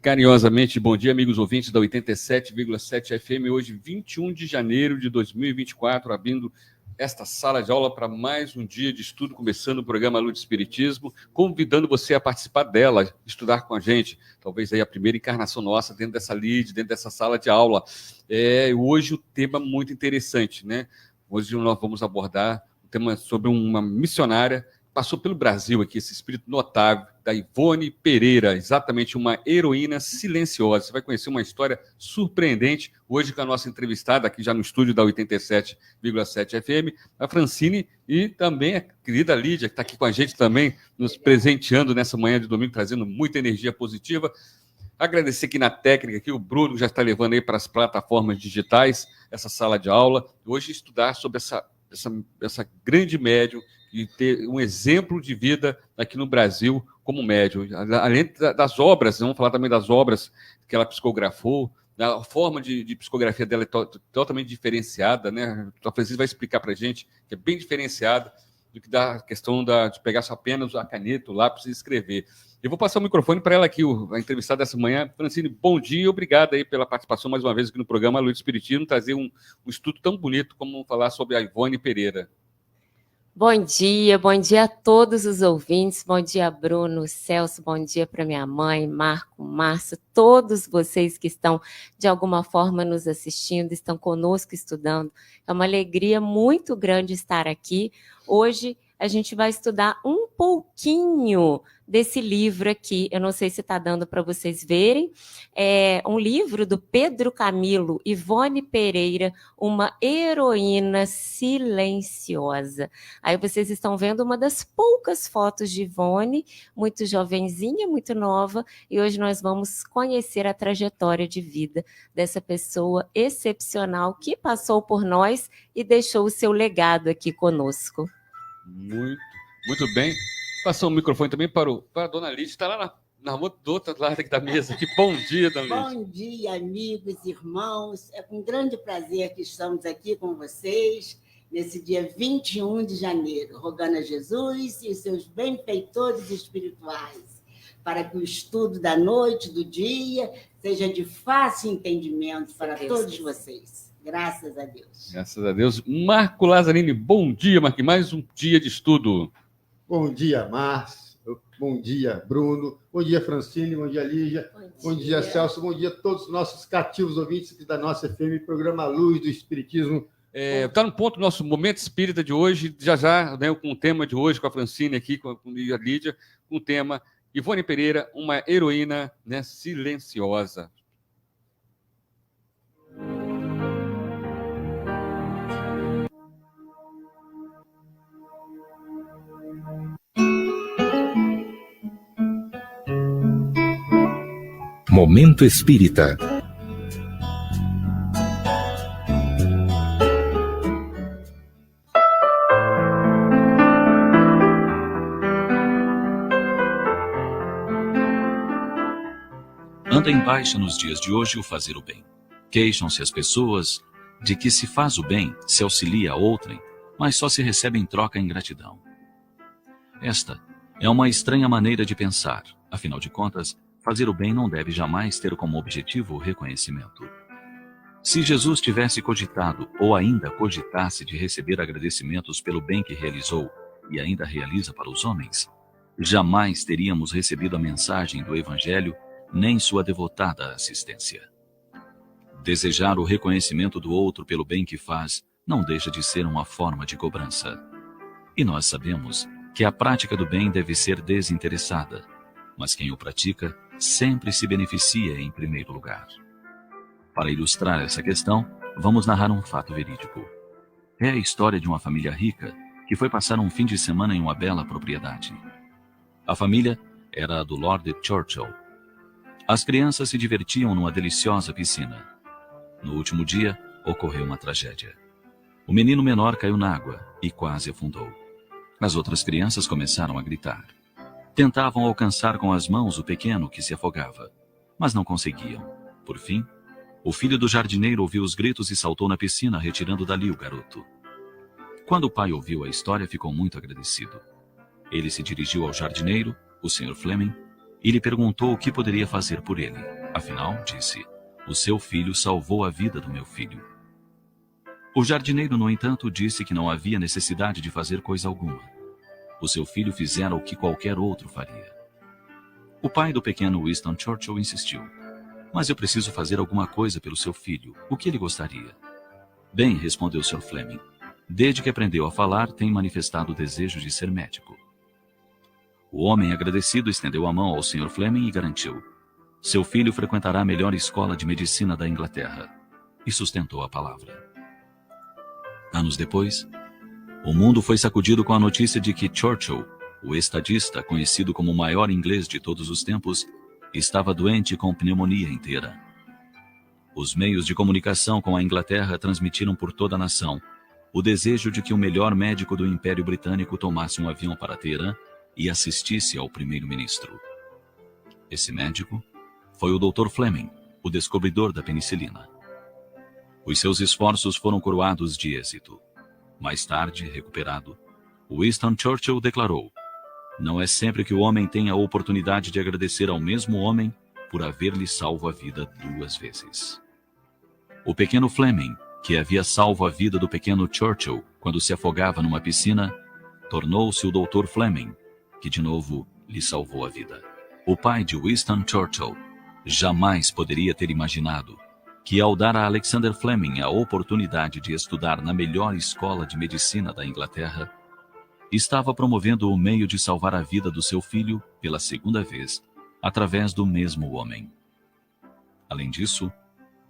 Carinhosamente, bom dia, amigos ouvintes da 87,7 FM. Hoje, 21 de janeiro de 2024, abrindo esta sala de aula para mais um dia de estudo, começando o programa Luz do Espiritismo, convidando você a participar dela, estudar com a gente. Talvez aí a primeira encarnação nossa dentro dessa lide, dentro dessa sala de aula. Hoje o tema muito interessante, né? Hoje nós vamos abordar um tema sobre uma missionária passou pelo Brasil aqui, esse espírito notável da Ivone Pereira, exatamente uma heroína silenciosa. Você vai conhecer uma história surpreendente hoje com a nossa entrevistada aqui já no estúdio da 87,7 FM, a Francine e também a querida Lídia, que está aqui com a gente também, nos presenteando nessa manhã de domingo, trazendo muita energia positiva. Agradecer aqui na técnica, que o Bruno já está levando aí para as plataformas digitais, essa sala de aula. Hoje estudar sobre essa grande médium e ter um exemplo de vida aqui no Brasil como médium. Além das obras, vamos falar também das obras que ela psicografou, a forma de psicografia dela é totalmente diferenciada, né? A Francisca vai explicar para a gente que é bem diferenciada do que da questão de pegar só apenas a caneta, o lápis e escrever. Eu vou passar o microfone para ela aqui, a entrevistada dessa manhã. Francine, bom dia e obrigado aí pela participação mais uma vez aqui no programa Luz do Espiritismo, trazer um estudo tão bonito como falar sobre a Ivone Pereira. Bom dia a todos os ouvintes, bom dia Bruno, Celso, bom dia para minha mãe, Marco, Márcio, todos vocês que estão de alguma forma nos assistindo, estão conosco estudando. É uma alegria muito grande estar aqui. Hoje a gente vai estudar um pouquinho desse livro aqui, eu não sei se está dando para vocês verem, é um livro do Pedro Camilo, Ivone Pereira, uma heroína silenciosa. Aí vocês estão vendo uma das poucas fotos de Ivone, muito jovenzinha, muito nova, e hoje nós vamos conhecer a trajetória de vida dessa pessoa excepcional que passou por nós e deixou o seu legado aqui conosco. Muito bem. Passou o microfone também para a dona Lídia, está lá do outro lado da mesa. Que bom dia, dona Lídia. Bom dia, amigos, irmãos. É com grande prazer que estamos aqui com vocês nesse dia 21 de janeiro, rogando a Jesus e os seus benfeitores espirituais, para que o estudo da noite, do dia, seja de fácil entendimento para todos vocês. Graças a Deus. Graças a Deus. Marco Lazzarini, bom dia, Marco. Mais um dia de estudo. Bom dia, Márcio. Bom dia, Bruno. Bom dia, Francine. Bom dia, Lígia. Bom dia, Celso. Bom dia a todos os nossos cativos ouvintes da nossa FM, programa Luz do Espiritismo. Está no ponto do nosso momento espírita de hoje, já, né, com o tema de hoje, com a Francine aqui, com a Lídia, com o tema Ivone Pereira, uma heroína, né, silenciosa. Momento Espírita. Anda em baixa nos dias de hoje o fazer o bem. Queixam-se as pessoas de que se faz o bem, se auxilia a outrem, mas só se recebe em troca a ingratidão. Esta é uma estranha maneira de pensar, afinal de contas, fazer o bem não deve jamais ter como objetivo o reconhecimento. Se Jesus tivesse cogitado ou ainda cogitasse de receber agradecimentos pelo bem que realizou e ainda realiza para os homens, jamais teríamos recebido a mensagem do Evangelho nem sua devotada assistência. Desejar o reconhecimento do outro pelo bem que faz não deixa de ser uma forma de cobrança. E nós sabemos que a prática do bem deve ser desinteressada, mas quem o pratica sempre se beneficia em primeiro lugar. Para ilustrar essa questão, vamos narrar um fato verídico. É a história de uma família rica que foi passar um fim de semana em uma bela propriedade. A família era a do Lord Churchill. As crianças se divertiam numa deliciosa piscina. No último dia, ocorreu uma tragédia. O menino menor caiu na água e quase afundou. As outras crianças começaram a gritar. Tentavam alcançar com as mãos o pequeno que se afogava, mas não conseguiam. Por fim, o filho do jardineiro ouviu os gritos e saltou na piscina, retirando dali o garoto. Quando o pai ouviu a história, ficou muito agradecido. Ele se dirigiu ao jardineiro, o Sr. Fleming, e lhe perguntou o que poderia fazer por ele. Afinal, disse, o seu filho salvou a vida do meu filho. O jardineiro, no entanto, disse que não havia necessidade de fazer coisa alguma. O seu filho fizera o que qualquer outro faria. O pai do pequeno Winston Churchill insistiu. Mas eu preciso fazer alguma coisa pelo seu filho. O que ele gostaria? Bem, respondeu Sr. Fleming. Desde que aprendeu a falar, tem manifestado o desejo de ser médico. O homem agradecido estendeu a mão ao Sr. Fleming e garantiu. Seu filho frequentará a melhor escola de medicina da Inglaterra. E sustentou a palavra. Anos depois, o mundo foi sacudido com a notícia de que Churchill, o estadista conhecido como o maior inglês de todos os tempos, estava doente com pneumonia inteira. Os meios de comunicação com a Inglaterra transmitiram por toda a nação o desejo de que o melhor médico do Império Britânico tomasse um avião para Teherã e assistisse ao primeiro-ministro. Esse médico foi o Dr. Fleming, o descobridor da penicilina. Os seus esforços foram coroados de êxito. Mais tarde, recuperado, Winston Churchill declarou: não é sempre que o homem tem a oportunidade de agradecer ao mesmo homem por haver-lhe salvo a vida 2 vezes. O pequeno Fleming, que havia salvo a vida do pequeno Churchill quando se afogava numa piscina, tornou-se o Dr. Fleming, que de novo lhe salvou a vida. O pai de Winston Churchill jamais poderia ter imaginado que, ao dar a Alexander Fleming a oportunidade de estudar na melhor escola de medicina da Inglaterra, estava promovendo o meio de salvar a vida do seu filho pela 2ª vez, através do mesmo homem. Além disso,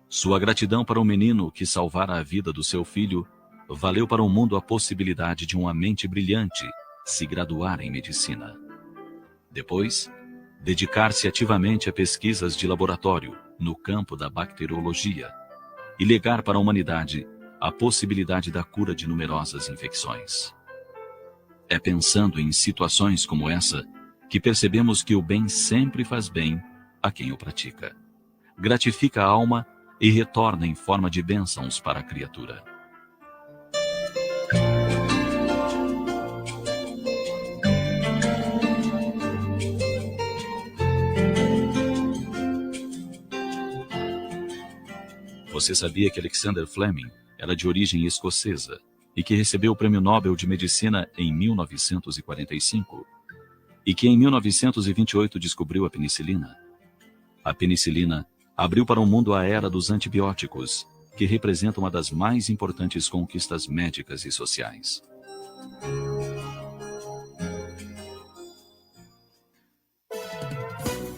sua gratidão para o menino que salvara a vida do seu filho valeu para o mundo a possibilidade de uma mente brilhante se graduar em medicina. Depois, dedicar-se ativamente a pesquisas de laboratório no campo da bacteriologia e legar para a humanidade a possibilidade da cura de numerosas infecções. É pensando em situações como essa que percebemos que o bem sempre faz bem a quem o pratica. Gratifica a alma e retorna em forma de bênçãos para a criatura. Você sabia que Alexander Fleming era de origem escocesa e que recebeu o Prêmio Nobel de Medicina em 1945? E que em 1928 descobriu a penicilina? A penicilina abriu para o mundo a era dos antibióticos, que representa uma das mais importantes conquistas médicas e sociais.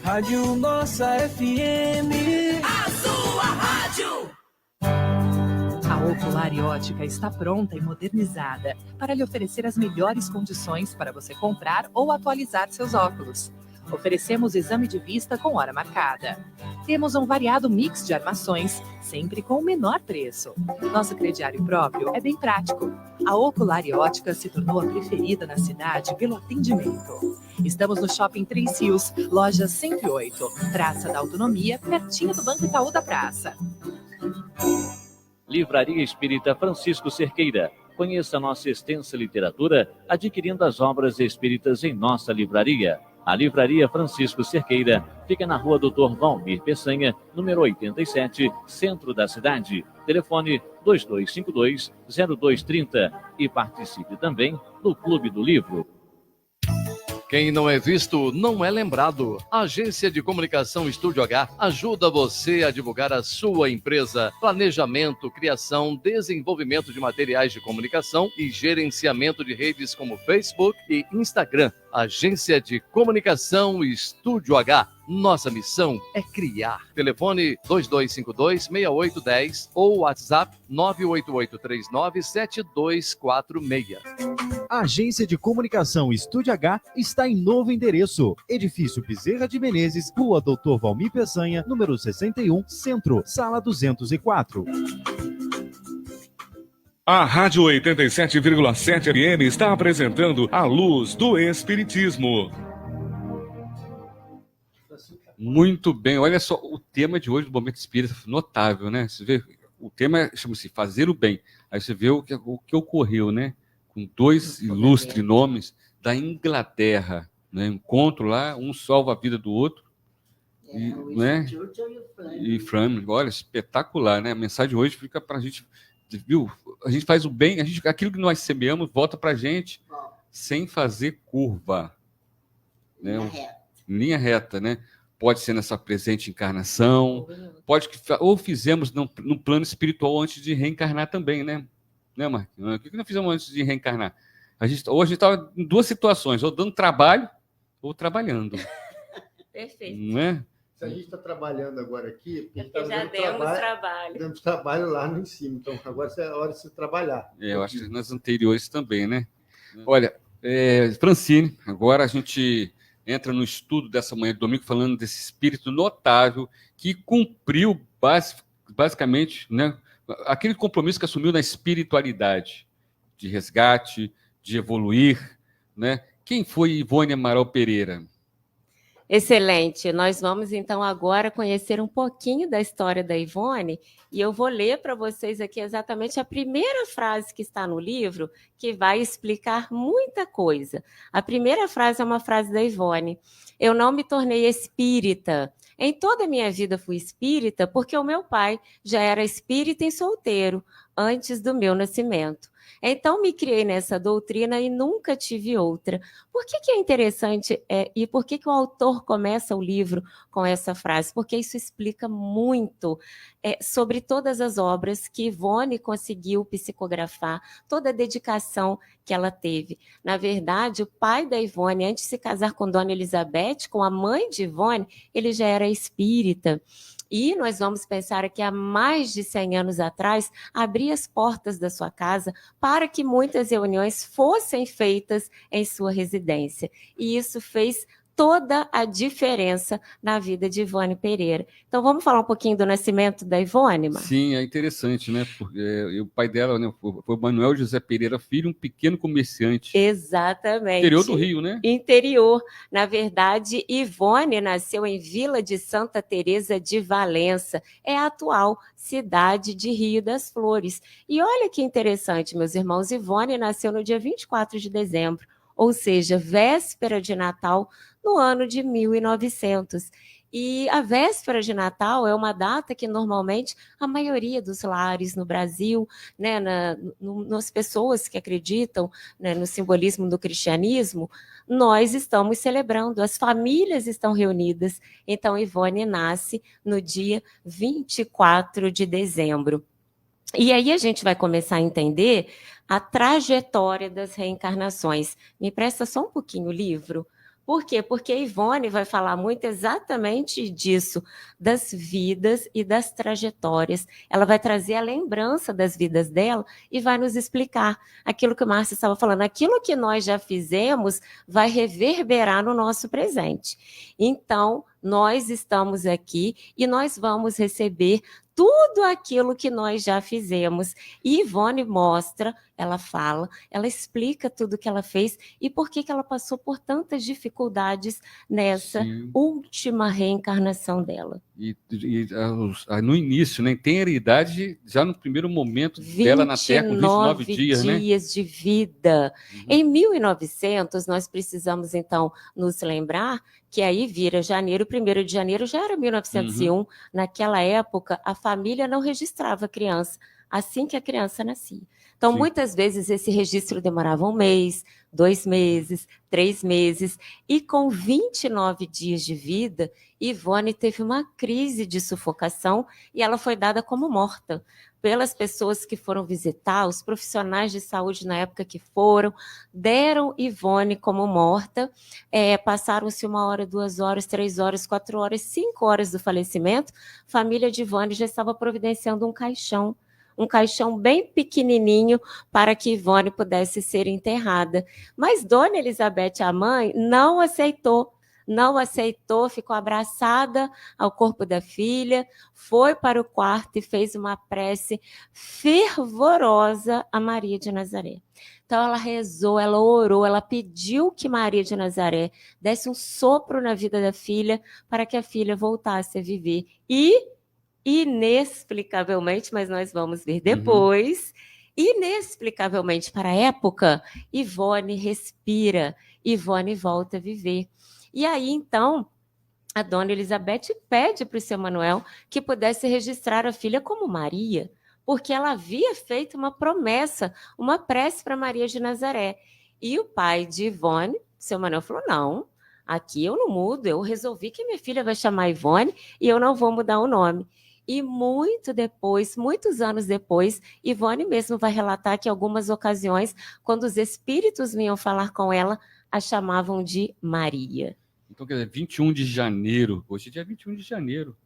Rádio Nossa FM, a sua rádio. A Ocular e Ótica está pronta e modernizada para lhe oferecer as melhores condições para você comprar ou atualizar seus óculos. Oferecemos exame de vista com hora marcada. Temos um variado mix de armações, sempre com o menor preço. Nosso crediário próprio é bem prático. A Ocular e Ótica se tornou a preferida na cidade pelo atendimento. Estamos no Shopping Três Rios, loja 108, Praça da Autonomia, pertinho do Banco Itaú da Praça. Livraria Espírita Francisco Cerqueira. Conheça nossa extensa literatura adquirindo as obras espíritas em nossa livraria. A Livraria Francisco Cerqueira fica na rua Dr. Valmir Peçanha, número 87, centro da cidade. Telefone 2252-0230 e participe também do Clube do Livro. Quem não é visto, não é lembrado. A Agência de Comunicação Estúdio H ajuda você a divulgar a sua empresa. Planejamento, criação, desenvolvimento de materiais de comunicação e gerenciamento de redes como Facebook e Instagram. Agência de Comunicação Estúdio H. Nossa missão é criar. Telefone 2252-6810 ou WhatsApp 988397246. A Agência de Comunicação Estúdio H está em novo endereço. Edifício Bezerra de Menezes, Rua Dr. Valmir Peçanha, número 61, Centro, Sala 204. A Rádio 87,7 FM está apresentando A Luz do Espiritismo. Muito bem, olha só, o tema de hoje do Momento Espírita, notável, né? Você vê, o tema chama-se Fazer o Bem. Aí você vê o que ocorreu, né? Com 2 ilustres nomes da Inglaterra. né? Encontro lá, um salva a vida do outro. O né? Churchill e o Fleming. E Fleming, olha, espetacular, né? A mensagem hoje fica para a gente, viu? A gente faz o bem, aquilo que nós semeamos volta para a gente sem fazer curva. Né? Linha reta, né? Pode ser nessa presente encarnação, pode que ou fizemos no plano espiritual antes de reencarnar também, né? Né, Marquinhos? O que nós fizemos antes de reencarnar? Hoje a gente estava em duas situações, ou dando trabalho ou trabalhando. Perfeito. Não é? Se a gente está trabalhando agora aqui, porque a gente Porque já demos trabalho. Demos trabalho lá no em cima, então agora é a hora de se trabalhar. Eu acho que nas anteriores também, né? Olha, Francine, agora a gente entra no estudo dessa manhã de domingo falando desse espírito notável que cumpriu basicamente, né, aquele compromisso que assumiu na espiritualidade, de resgate, de evoluir, né? Quem foi Ivone Amaral Pereira? Excelente. Nós vamos, então, agora conhecer um pouquinho da história da Ivone e eu vou ler para vocês aqui exatamente a primeira frase que está no livro, que vai explicar muita coisa. A primeira frase é uma frase da Ivone. Eu não me tornei espírita. Em toda a minha vida fui espírita porque o meu pai já era espírita e solteiro antes do meu nascimento. Então, me criei nessa doutrina e nunca tive outra. Por que é interessante e por que o autor começa o livro com essa frase? Porque isso explica muito sobre todas as obras que Ivone conseguiu psicografar, toda a dedicação que ela teve. Na verdade, o pai da Ivone, antes de se casar com Dona Elizabeth, com a mãe de Ivone, ele já era espírita. E nós vamos pensar que há mais de 100 anos atrás, abria as portas da sua casa para que muitas reuniões fossem feitas em sua residência. E isso fez toda a diferença na vida de Ivone Pereira. Então, vamos falar um pouquinho do nascimento da Ivone, Marcos? Sim, é interessante, né? Porque o pai dela, né, foi Manuel José Pereira Filho, um pequeno comerciante. Exatamente. Interior do Rio, né? Interior. Na verdade, Ivone nasceu em Vila de Santa Teresa de Valença. É a atual cidade de Rio das Flores. E olha que interessante, meus irmãos, Ivone nasceu no dia 24 de dezembro, ou seja, véspera de Natal, no ano de 1900. E a véspera de Natal é uma data que normalmente a maioria dos lares no Brasil, né, nas pessoas que acreditam, né, no simbolismo do cristianismo, nós estamos celebrando, as famílias estão reunidas. Então, Ivone nasce no dia 24 de dezembro. E aí a gente vai começar a entender a trajetória das reencarnações. Me presta só um pouquinho o livro. Por quê? Porque a Ivone vai falar muito exatamente disso, das vidas e das trajetórias. Ela vai trazer a lembrança das vidas dela e vai nos explicar aquilo que o Márcio estava falando. Aquilo que nós já fizemos vai reverberar no nosso presente. Então, nós estamos aqui e nós vamos receber tudo aquilo que nós já fizemos. E Ivone mostra, ela fala, ela explica tudo que ela fez e por que ela passou por tantas dificuldades nessa última reencarnação dela. E no início, né, tem a idade, já no primeiro momento dela na Terra, com 29 dias, né? De vida. Em 1900, nós precisamos, então, nos lembrar que aí vira janeiro, 1º de janeiro já era 1901. Naquela época, a família não registrava a criança assim que a criança nascia. Então, muitas vezes, esse registro demorava 1 mês, 2 meses, 3 meses. E com 29 dias de vida, Ivone teve uma crise de sufocação e ela foi dada como morta pelas pessoas que foram visitar, os profissionais de saúde na época que foram, deram Ivone como morta, passaram-se 1 hora, 2 horas, 3 horas, 4 horas, 5 horas do falecimento, a família de Ivone já estava providenciando um caixão bem pequenininho para que Ivone pudesse ser enterrada. Mas Dona Elizabeth, a mãe, não aceitou, ficou abraçada ao corpo da filha, foi para o quarto e fez uma prece fervorosa a Maria de Nazaré. Então ela rezou, ela orou, ela pediu que Maria de Nazaré desse um sopro na vida da filha para que a filha voltasse a viver. E, inexplicavelmente, mas nós vamos ver depois, Inexplicavelmente para a época, Ivone respira, Ivone volta a viver. E aí, então, a dona Elizabeth pede para o seu Manuel que pudesse registrar a filha como Maria, porque ela havia feito uma promessa, uma prece para Maria de Nazaré. E o pai de Ivone, seu Manuel, falou, não, aqui eu não mudo, eu resolvi que minha filha vai chamar Ivone e eu não vou mudar o nome. E muitos anos depois, Ivone mesmo vai relatar que em algumas ocasiões, quando os espíritos vinham falar com ela, a chamavam de Maria. Então, quer dizer, 21 de janeiro, hoje é dia 21 de janeiro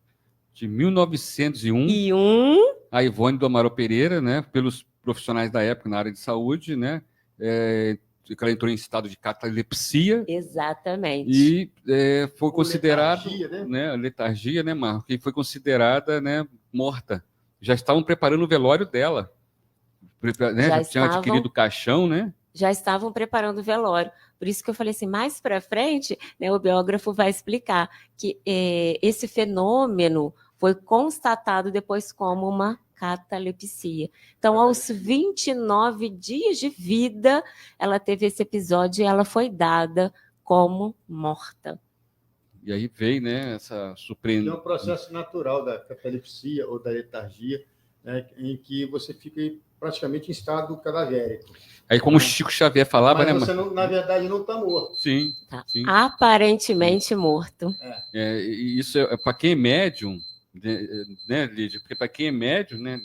de 1901, a Ivone do Amaral Pereira, né, pelos profissionais da época na área de saúde, né, ela entrou em estado de catalepsia. Exatamente. E foi considerado, letargia, né, Marco? E foi considerada, né, morta. Já estavam preparando o velório dela. Já tinham adquirido o caixão, né? Já estavam preparando o velório. Por isso que eu falei assim, mais para frente, né, o biógrafo vai explicar que esse fenômeno foi constatado depois como uma catalepsia. Então, aos 29 dias de vida, ela teve esse episódio e ela foi dada como morta. E aí veio, né, essa surpreendente... É um processo natural da catalepsia ou da letargia, né, em que você fica praticamente em estado cadavérico. Aí, como o Chico Xavier falava, mas né? Você, não, na verdade, não está morto. Sim, tá. Sim. Aparentemente morto. Isso é para quem é médium, né, Lídia? Porque para quem é médium, né,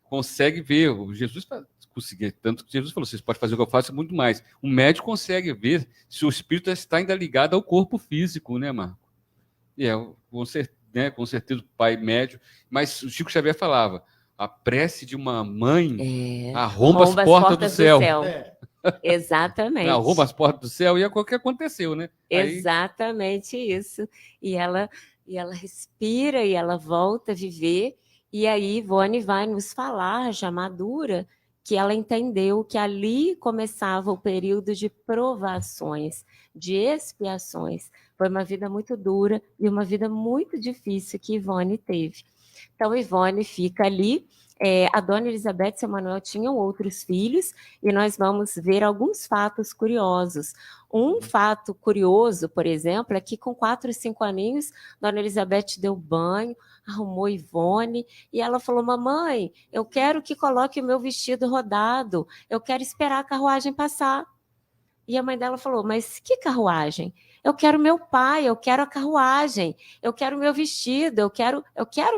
consegue ver. O Jesus conseguia, tanto que Jesus falou: vocês podem fazer o que eu faço, muito mais. O médium consegue ver se o espírito está ainda ligado ao corpo físico, né, Marco? Com certeza o pai médium. Mas o Chico Xavier falava: a prece de uma mãe arromba as portas do céu. Exatamente. Arromba as portas do céu e é o que aconteceu, né? Exatamente isso. E ela respira e ela volta a viver. E aí Ivone vai nos falar, já madura, que ela entendeu que ali começava o período de provações, de expiações. Foi uma vida muito dura e uma vida muito difícil que Ivone teve. Então, Ivone fica ali. A dona Elizabeth e seu Manuel tinham outros filhos e nós vamos ver alguns fatos curiosos. Um fato curioso, por exemplo, é que com 4 ou 5 aninhos, dona Elizabeth deu banho, arrumou Ivone e ela falou: mamãe, eu quero que coloque o meu vestido rodado, eu quero esperar a carruagem passar. E a mãe dela falou: mas que carruagem? Eu quero meu pai, eu quero a carruagem, eu quero meu vestido, eu quero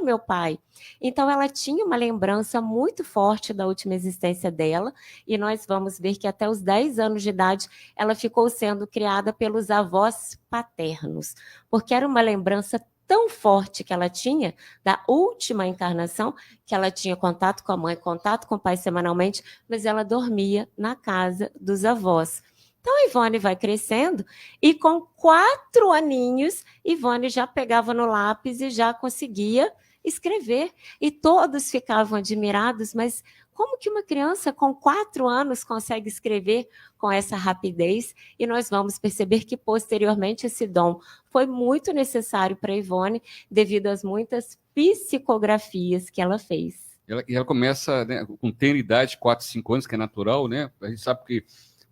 meu pai. Então, ela tinha uma lembrança muito forte da última existência dela, e nós vamos ver que até os 10 anos de idade, ela ficou sendo criada pelos avós paternos, porque era uma lembrança tão forte que ela tinha da última encarnação, que ela tinha contato com a mãe, contato com o pai semanalmente, mas ela dormia na casa dos avós. Então, a Ivone vai crescendo e com 4 aninhos, Ivone já pegava no lápis e já conseguia escrever. E todos ficavam admirados, mas como que uma criança com 4 anos consegue escrever com essa rapidez? E nós vamos perceber que, posteriormente, esse dom foi muito necessário para Ivone, devido às muitas psicografias que ela fez. Ela começa, né, com tenridade, 4, 5 anos, que é natural, né? A gente sabe que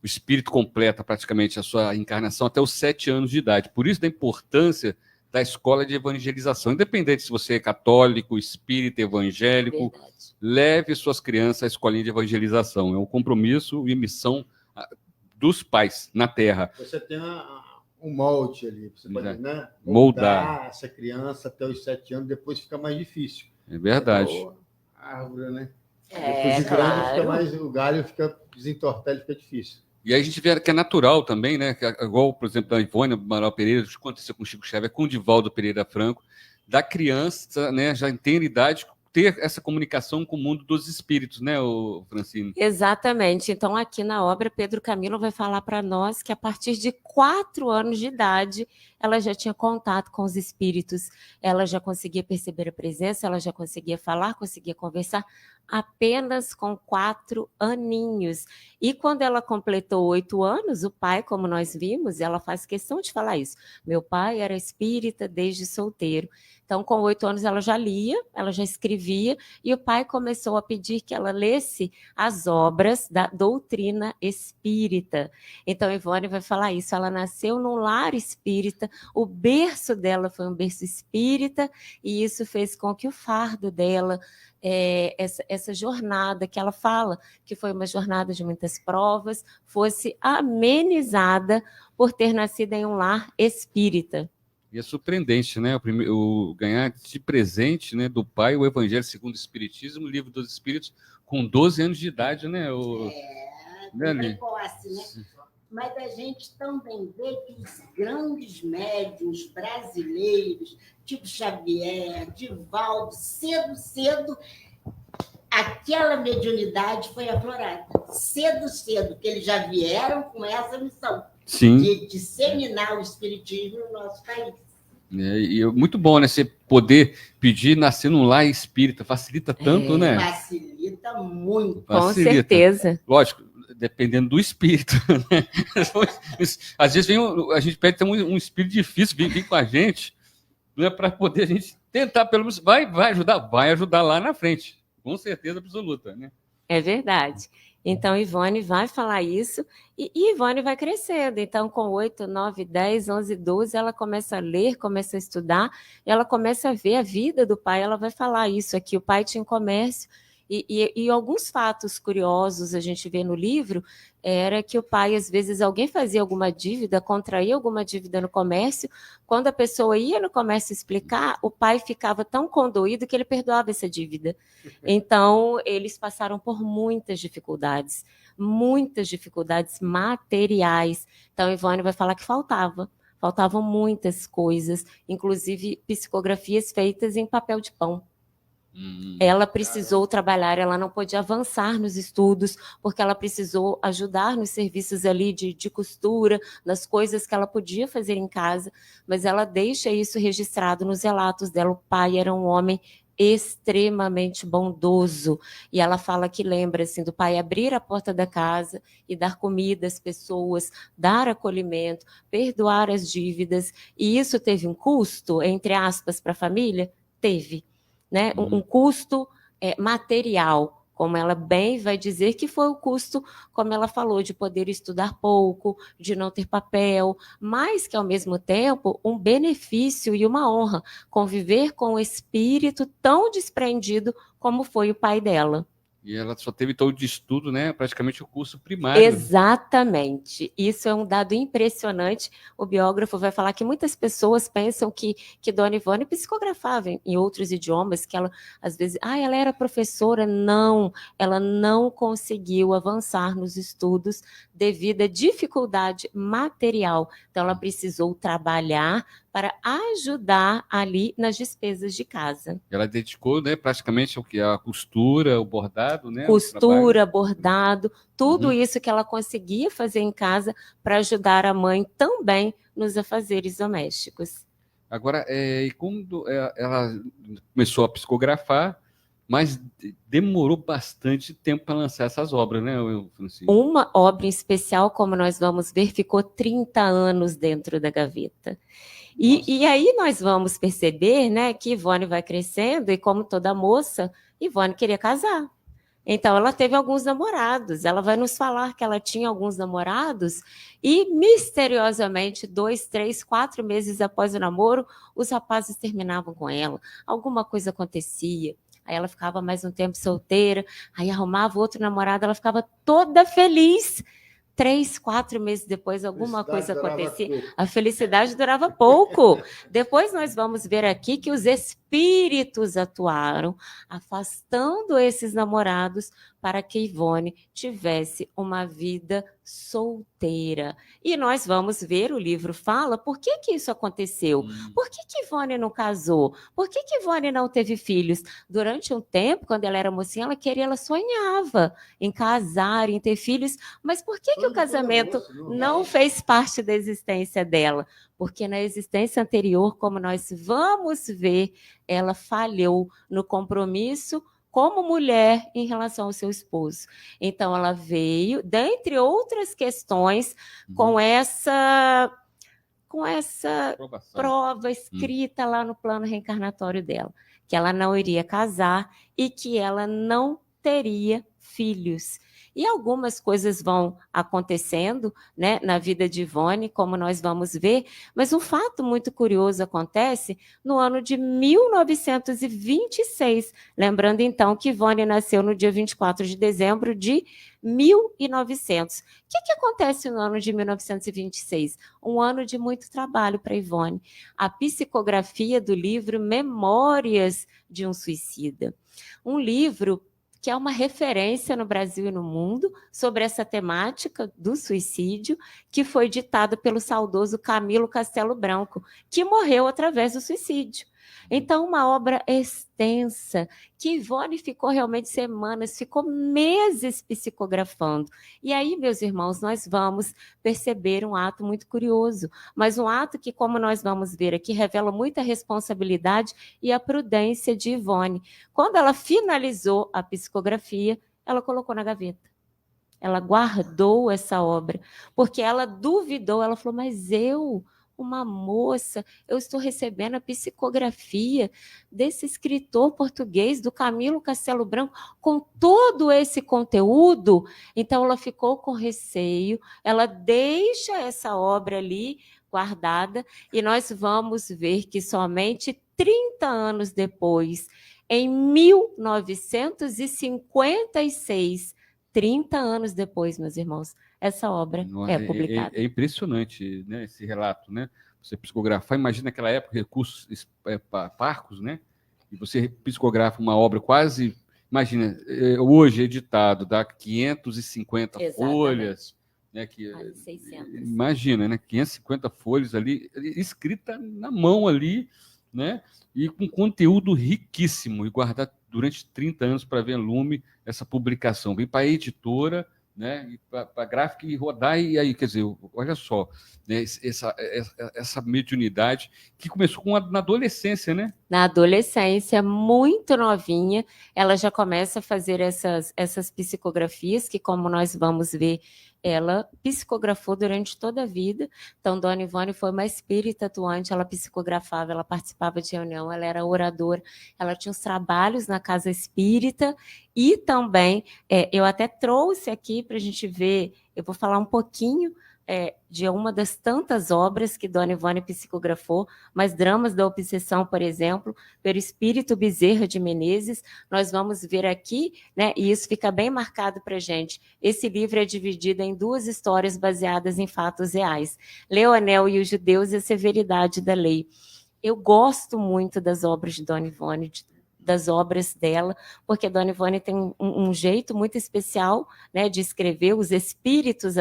o espírito completa praticamente a sua encarnação até os 7 anos de idade. Por isso da importância da escola de evangelização. Independente se você é católico, espírita, evangélico, leve suas crianças à escolinha de evangelização. É um compromisso e missão dos pais na Terra. Você tem um molde ali, você pode, né, moldar essa criança até os 7 anos, depois fica mais difícil. É verdade. A árvore, né? Depois de grande fica mais, o galho fica desentortar, ele fica difícil. E aí a gente vê que é natural também, né? Que é igual, por exemplo, a Ivone Amaral Pereira, isso aconteceu com o Chico Xavier, com o Divaldo Pereira Franco, da criança, né, já em ter idade, ter essa comunicação com o mundo dos espíritos, né, Francine? Exatamente. Então, aqui na obra, Pedro Camilo vai falar para nós que a partir de 4 anos de idade, ela já tinha contato com os espíritos, ela já conseguia perceber a presença, ela já conseguia falar, conseguia conversar, apenas com 4 aninhos. E quando ela completou 8 anos, o pai, como nós vimos, ela faz questão de falar isso. Meu pai era espírita desde solteiro. Então, com 8 anos, ela já lia, ela já escrevia, e o pai começou a pedir que ela lesse as obras da doutrina espírita. Então, Ivone vai falar isso. Ela nasceu num lar espírita, o berço dela foi um berço espírita, e isso fez com que o fardo dela, essa jornada que ela fala, que foi uma jornada de muitas provas, fosse amenizada por ter nascido em um lar espírita. E é surpreendente, né? O ganhar de presente, né, do pai o Evangelho segundo o Espiritismo, o Livro dos Espíritos, com 12 anos de idade, né? Precoce, né? Mas a gente também vê que os grandes médiuns brasileiros, tipo Xavier, Divaldo, cedo, aquela mediunidade foi aflorada. Cedo, que eles já vieram com essa missão. Sim. De disseminar o espiritismo no nosso país. E é muito bom, né? Você poder pedir nascer num lar espírita, facilita tanto, né? Facilita muito. Com certeza. Lógico, dependendo do espírito, né? Às vezes a gente pede ter um espírito difícil vir com a gente, né? Para poder a gente tentar, pelo menos, vai ajudar lá na frente, com certeza absoluta, né? É verdade. Então, Ivone vai falar isso e Ivone vai crescendo. Então, com 8, 9, 10, 11, 12, ela começa a ler, começa a estudar, e ela começa a ver a vida do pai. Ela vai falar isso aqui, o pai tinha comércio, e alguns fatos curiosos a gente vê no livro, era que o pai, às vezes, alguém fazia alguma dívida, contraía alguma dívida no comércio, quando a pessoa ia no comércio explicar, o pai ficava tão condoído que ele perdoava essa dívida. Então, eles passaram por muitas dificuldades materiais. Então, Ivone vai falar que faltavam muitas coisas, inclusive psicografias feitas em papel de pão. Ela precisou trabalhar, ela não podia avançar nos estudos, porque ela precisou ajudar nos serviços ali de costura, nas coisas que ela podia fazer em casa, mas ela deixa isso registrado nos relatos dela. O pai era um homem extremamente bondoso, e ela fala que lembra assim, do pai abrir a porta da casa e dar comida às pessoas, dar acolhimento, perdoar as dívidas, e isso teve um custo, entre aspas, para a família? Teve. Né? Um custo material, como ela bem vai dizer que foi o custo, como ela falou, de poder estudar pouco, de não ter papel, mas que, ao mesmo tempo, um benefício e uma honra, conviver com um espírito tão desprendido como foi o pai dela. E ela só teve todo de estudo, né? Praticamente o curso primário. Exatamente. Isso é um dado impressionante. O biógrafo vai falar que muitas pessoas pensam que Dona Ivone psicografava em outros idiomas, que ela, às vezes, ela era professora. Não, ela não conseguiu avançar nos estudos devido à dificuldade material. Então, ela precisou trabalhar para ajudar ali nas despesas de casa. Ela dedicou, né, praticamente ao que? A costura, o bordado, né? Costura, bordado, tudo isso que ela conseguia fazer em casa para ajudar a mãe também nos afazeres domésticos. Agora, e quando ela começou a psicografar, mas demorou bastante tempo para lançar essas obras, né, Francine? Uma obra em especial, como nós vamos ver, ficou 30 anos dentro da gaveta. E aí nós vamos perceber, né, que Ivone vai crescendo, e como toda moça, Ivone queria casar. Então, ela teve alguns namorados. Ela vai nos falar que ela tinha alguns namorados e, misteriosamente, 2, 3, 4 meses após o namoro, os rapazes terminavam com ela. Alguma coisa acontecia. Aí ela ficava mais um tempo solteira, aí arrumava outro namorado, ela ficava toda feliz. 3, 4 meses depois, alguma coisa acontecia. A felicidade durava pouco. Depois nós vamos ver aqui que os espíritos atuaram, afastando esses namorados para que Ivone tivesse uma vida solteira. E nós vamos ver, o livro fala, por que isso aconteceu? Por que Ivone não casou? Por que Ivone não teve filhos? Durante um tempo, quando ela era mocinha, ela sonhava em casar, em ter filhos, mas por que o casamento não fez parte da existência dela? Porque na existência anterior, como nós vamos ver, ela falhou no compromisso como mulher em relação ao seu esposo. Então, ela veio, dentre outras questões, com essa prova escrita lá no plano reencarnatório dela, que ela não iria casar e que ela não teria filhos. E algumas coisas vão acontecendo, né, na vida de Ivone, como nós vamos ver, mas um fato muito curioso acontece no ano de 1926. Lembrando, então, que Ivone nasceu no dia 24 de dezembro de 1900. O que acontece no ano de 1926? Um ano de muito trabalho para Ivone. A psicografia do livro Memórias de um Suicida. Um livro que é uma referência no Brasil e no mundo sobre essa temática do suicídio, que foi ditado pelo saudoso Camilo Castelo Branco, que morreu através do suicídio. Então, uma obra extensa, que Ivone ficou realmente semanas, ficou meses psicografando. E aí, meus irmãos, nós vamos perceber um ato muito curioso, mas um ato que, como nós vamos ver aqui, revela muita responsabilidade e a prudência de Ivone. Quando ela finalizou a psicografia, ela colocou na gaveta. Ela guardou essa obra, porque ela duvidou, ela falou, mas uma moça, eu estou recebendo a psicografia desse escritor português, do Camilo Castelo Branco, com todo esse conteúdo. Então, ela ficou com receio, ela deixa essa obra ali guardada, e nós vamos ver que somente 30 anos depois, em 1956, 30 anos depois, meus irmãos, essa obra é publicada. É impressionante, né, esse relato, né? Você psicografar, imagina naquela época, recursos parcos, né? E você psicografa uma obra quase, imagina, hoje editado, dá 550 Exatamente. Folhas, né? 600. Imagina, né? 550 folhas ali, escrita na mão ali, né? E com conteúdo riquíssimo, e guardar durante 30 anos para ver lume essa publicação. Vem para a editora, né, e para a gráfica e rodar, e aí, quer dizer, olha só, né, essa mediunidade que começou na adolescência, né? Na adolescência, muito novinha, ela já começa a fazer essas psicografias, que, como nós vamos ver, ela psicografou durante toda a vida. Então, Dona Ivone foi uma espírita atuante, ela psicografava, ela participava de reunião, ela era oradora, ela tinha os trabalhos na casa espírita, e também, eu até trouxe aqui para a gente ver, eu vou falar um pouquinho de uma das tantas obras que Dona Ivone psicografou, mas Dramas da Obsessão, por exemplo, pelo Espírito Bezerra de Menezes, nós vamos ver aqui, né, e isso fica bem marcado para a gente. Esse livro é dividido em 2 histórias baseadas em fatos reais, Leonel e os Judeus e a Severidade da Lei. Eu gosto muito das obras de Dona Ivone, das obras dela, porque a Dona Ivone tem um jeito muito especial, né, de escrever, os espíritos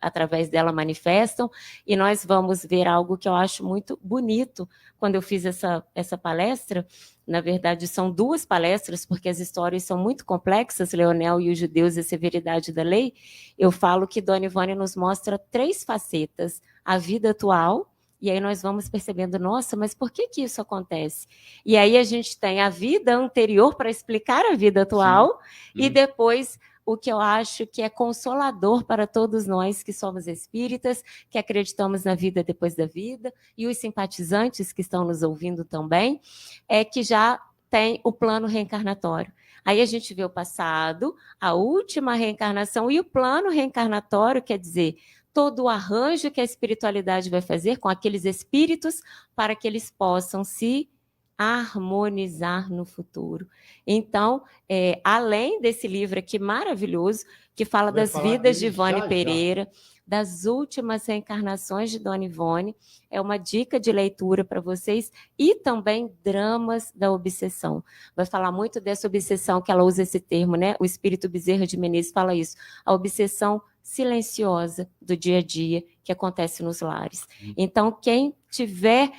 através dela manifestam, e nós vamos ver algo que eu acho muito bonito. Quando eu fiz essa palestra, na verdade são 2 palestras, porque as histórias são muito complexas, Leonel e os Judeus e a Severidade da Lei, eu falo que Dona Ivone nos mostra 3 facetas, a vida atual, e aí nós vamos percebendo, nossa, mas por que isso acontece? E aí a gente tem a vida anterior para explicar a vida atual, e depois o que eu acho que é consolador para todos nós que somos espíritas, que acreditamos na vida depois da vida, e os simpatizantes que estão nos ouvindo também, é que já tem o plano reencarnatório. Aí a gente vê o passado, a última reencarnação, e o plano reencarnatório, quer dizer, todo o arranjo que a espiritualidade vai fazer com aqueles espíritos para que eles possam se harmonizar no futuro. Então, além desse livro aqui maravilhoso, que fala das vidas de Ivone Pereira, das últimas reencarnações de Dona Ivone, é uma dica de leitura para vocês, e também Dramas da Obsessão. Vai falar muito dessa obsessão, que ela usa esse termo, né? O Espírito Bezerra de Menezes fala isso, a obsessão silenciosa do dia a dia que acontece nos lares. Então, quem tiver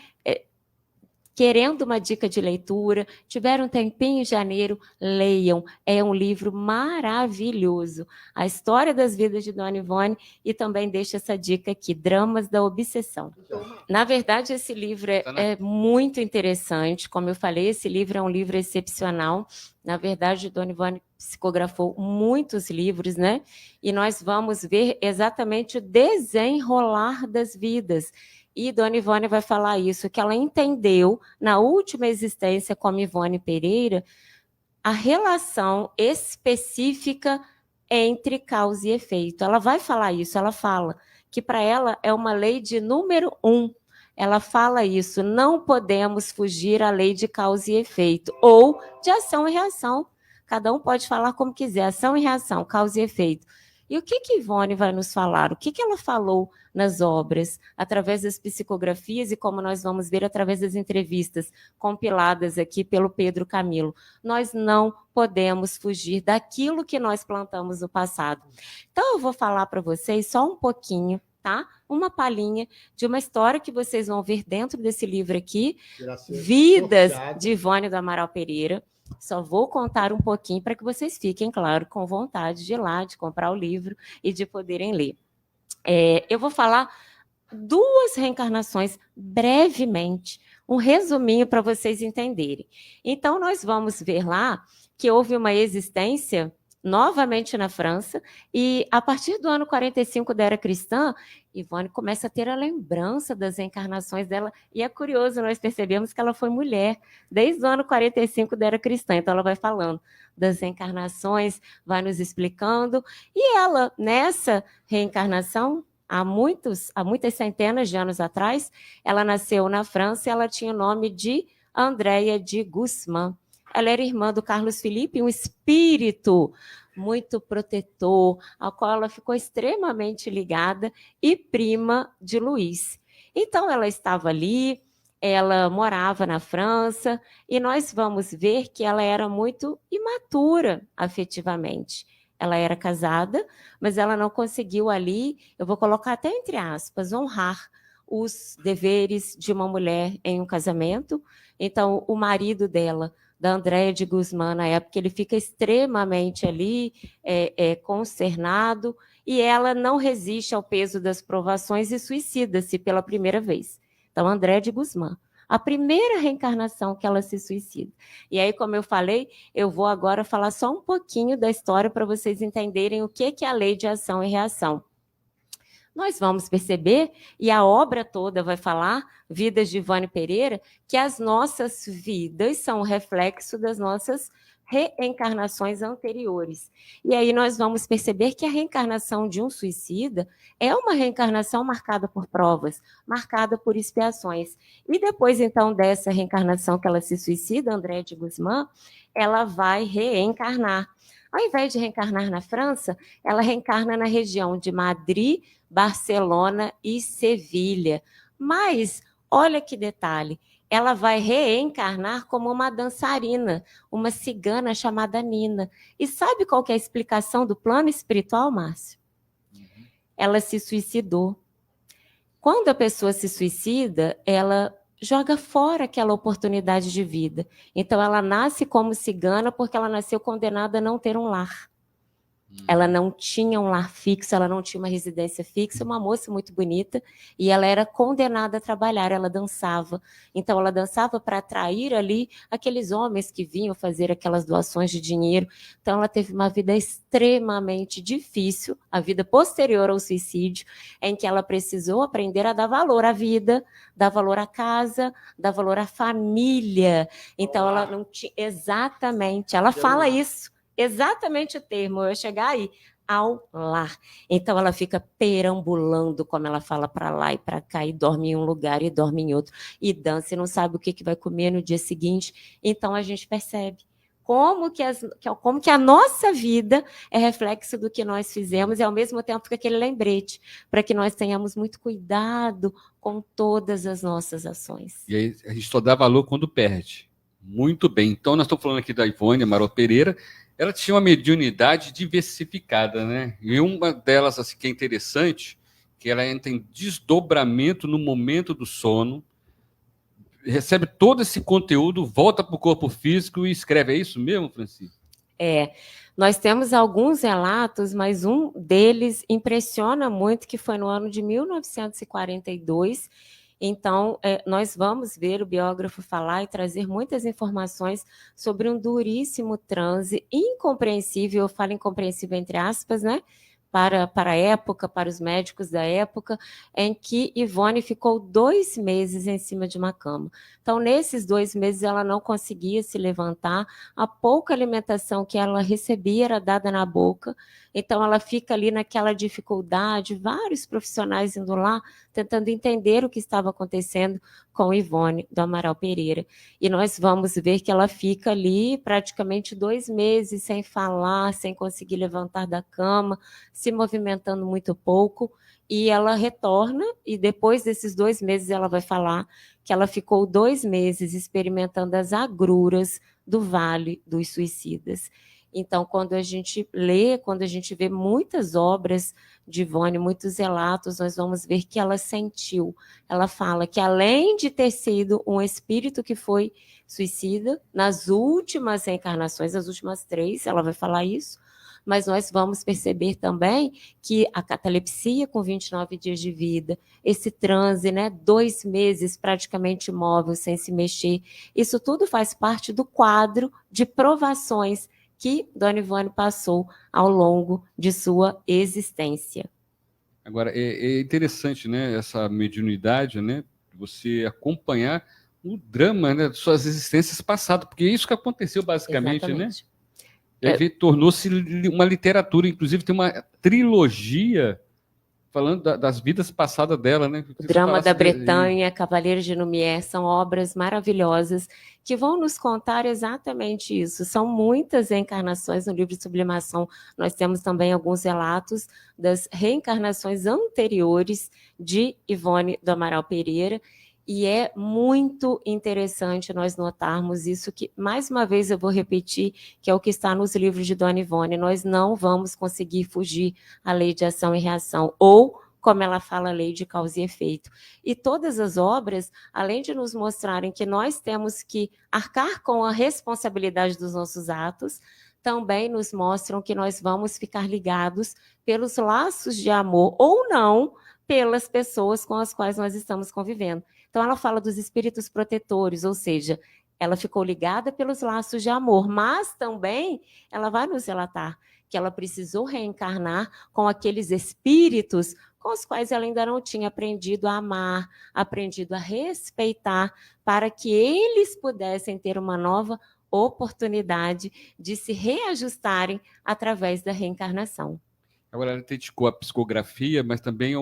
querendo uma dica de leitura, tiveram um tempinho em janeiro, leiam. É um livro maravilhoso. A História das Vidas de Dona Ivone, e também deixo essa dica aqui, Dramas da Obsessão. Na verdade, esse livro é muito interessante. Como eu falei, esse livro é um livro excepcional. Na verdade, Dona Ivone psicografou muitos livros, né? E nós vamos ver exatamente o desenrolar das vidas. E Dona Ivone vai falar isso, que ela entendeu, na última existência como Ivone Pereira, a relação específica entre causa e efeito. Ela vai falar isso, ela fala que para ela é uma lei de número 1. Ela fala isso, não podemos fugir à lei de causa e efeito, ou de ação e reação. Cada um pode falar como quiser, ação e reação, causa e efeito. E o que Ivone vai nos falar? O que ela falou nas obras, através das psicografias e, como nós vamos ver, através das entrevistas compiladas aqui pelo Pedro Camilo? Nós não podemos fugir daquilo que nós plantamos no passado. Então, eu vou falar para vocês só um pouquinho, tá? Uma palhinha de uma história que vocês vão ver dentro desse livro aqui, Vidas de Ivone do Amaral Pereira. Só vou contar um pouquinho para que vocês fiquem, claro, com vontade de ir lá, de comprar o livro e de poderem ler. Eu vou falar 2 reencarnações brevemente, um resuminho para vocês entenderem. Então, nós vamos ver lá que houve uma existência novamente na França, e a partir do ano 45 da Era Cristã, Ivone começa a ter a lembrança das encarnações dela, e é curioso, nós percebemos que ela foi mulher desde o ano 45 da Era Cristã, então ela vai falando das encarnações, vai nos explicando, e ela, nessa reencarnação, há muitas centenas de anos atrás, ela nasceu na França e ela tinha o nome de Andréia de Guzmán. Ela era irmã do Carlos Felipe, um espírito muito protetor, ao qual ela ficou extremamente ligada, e prima de Luís. Então, ela estava ali, ela morava na França, e nós vamos ver que ela era muito imatura afetivamente. Ela era casada, mas ela não conseguiu ali, eu vou colocar até entre aspas, honrar os deveres de uma mulher em um casamento. Então, o marido dela, da Andréia de Guzmán, na época, ele fica extremamente ali, consternado, e ela não resiste ao peso das provações e suicida-se pela primeira vez. Então, Andréia de Guzmán, a primeira reencarnação que ela se suicida. E aí, como eu falei, eu vou agora falar só um pouquinho da história para vocês entenderem o que é a lei de ação e reação. Nós vamos perceber, e a obra toda vai falar, Vidas de Ivone Pereira, que as nossas vidas são um reflexo das nossas reencarnações anteriores. E aí nós vamos perceber que a reencarnação de um suicida é uma reencarnação marcada por provas, marcada por expiações. E depois, então, dessa reencarnação que ela se suicida, Andréia de Guzmán, ela vai reencarnar. Ao invés de reencarnar na França, ela reencarna na região de Madrid, Barcelona e Sevilha. Mas, olha que detalhe, ela vai reencarnar como uma dançarina, uma cigana chamada Nina. E sabe qual que é a explicação do plano espiritual, Márcio? Ela se suicidou. Quando a pessoa se suicida, ela joga fora aquela oportunidade de vida. Então, ela nasce como cigana porque ela nasceu condenada a não ter um lar. Ela não tinha um lar fixo, ela não tinha uma residência fixa, uma moça muito bonita, e ela era condenada a trabalhar, ela dançava. Então, ela dançava para atrair ali aqueles homens que vinham fazer aquelas doações de dinheiro. Então, ela teve uma vida extremamente difícil, a vida posterior ao suicídio, em que ela precisou aprender a dar valor à vida, dar valor à casa, dar valor à família. Então, ela não tinha... Exatamente, ela fala isso. Exatamente o termo, eu ia chegar aí, ao lar. Então, ela fica perambulando, como ela fala, para lá e para cá, e dorme em um lugar e dorme em outro, e dança e não sabe o que vai comer no dia seguinte. Então, a gente percebe como que a nossa vida é reflexo do que nós fizemos, e, ao mesmo tempo, fica aquele lembrete, para que nós tenhamos muito cuidado com todas as nossas ações. E aí, a gente só dá valor quando perde. Muito bem. Então, nós estamos falando aqui da Ivone Amaral Pereira. Ela tinha uma mediunidade diversificada, né? E uma delas, assim, que é interessante, que ela entra em desdobramento no momento do sono. recebe todo esse conteúdo, volta para o corpo físico e escreve. É isso mesmo, Francisco? Nós temos alguns relatos, mas um deles impressiona muito, que foi no ano de 1942. Então, nós vamos ver o biógrafo falar e trazer muitas informações sobre um duríssimo transe, incompreensível, eu falo incompreensível entre aspas, né? Para a época, para os médicos da época, em que Ivone ficou 2 meses em cima de uma cama. Então, nesses 2 meses, ela não conseguia se levantar, a pouca alimentação que ela recebia era dada na boca, então ela fica ali naquela dificuldade, vários profissionais indo lá, tentando entender o que estava acontecendo com Ivone do Amaral Pereira. E nós vamos ver que ela fica ali praticamente 2 meses sem falar, sem conseguir levantar da cama, se movimentando muito pouco, e ela retorna, e depois desses 2 meses ela vai falar que ela ficou 2 meses experimentando as agruras do Vale dos Suicidas. Então, quando a gente lê, quando a gente vê muitas obras de Ivone, muitos relatos, nós vamos ver que ela sentiu. Ela fala que, além de ter sido um espírito que foi suicida, nas últimas reencarnações, as últimas 3, ela vai falar isso, mas nós vamos perceber também que a catalepsia com 29 dias de vida, esse transe, né, 2 meses praticamente imóvel, sem se mexer, isso tudo faz parte do quadro de provações que Dona Ivone passou ao longo de sua existência. Agora, é interessante, né, essa mediunidade, né, você acompanhar o drama, né, de suas existências passadas, porque é isso que aconteceu basicamente, Exatamente. né? E aí tornou-se uma literatura, inclusive tem uma trilogia falando das vidas passadas dela, né? O Drama da Bretanha, Cavaleiros de Lumière, são obras maravilhosas que vão nos contar exatamente isso. São muitas reencarnações no livro de Sublimação. Nós temos também alguns relatos das reencarnações anteriores de Ivone do Amaral Pereira, e é muito interessante nós notarmos isso, que, mais uma vez, eu vou repetir, que é o que está nos livros de Dona Ivone. Nós não vamos conseguir fugir à lei de ação e reação, ou, como ela fala, a lei de causa e efeito. E todas as obras, além de nos mostrarem que nós temos que arcar com a responsabilidade dos nossos atos, também nos mostram que nós vamos ficar ligados pelos laços de amor, ou não, pelas pessoas com as quais nós estamos convivendo. Então, ela fala dos espíritos protetores, ou seja, ela ficou ligada pelos laços de amor, mas também ela vai nos relatar que ela precisou reencarnar com aqueles espíritos com os quais ela ainda não tinha aprendido a amar, aprendido a respeitar, para que eles pudessem ter uma nova oportunidade de se reajustarem através da reencarnação. Agora, ela dedicou a psicografia, mas também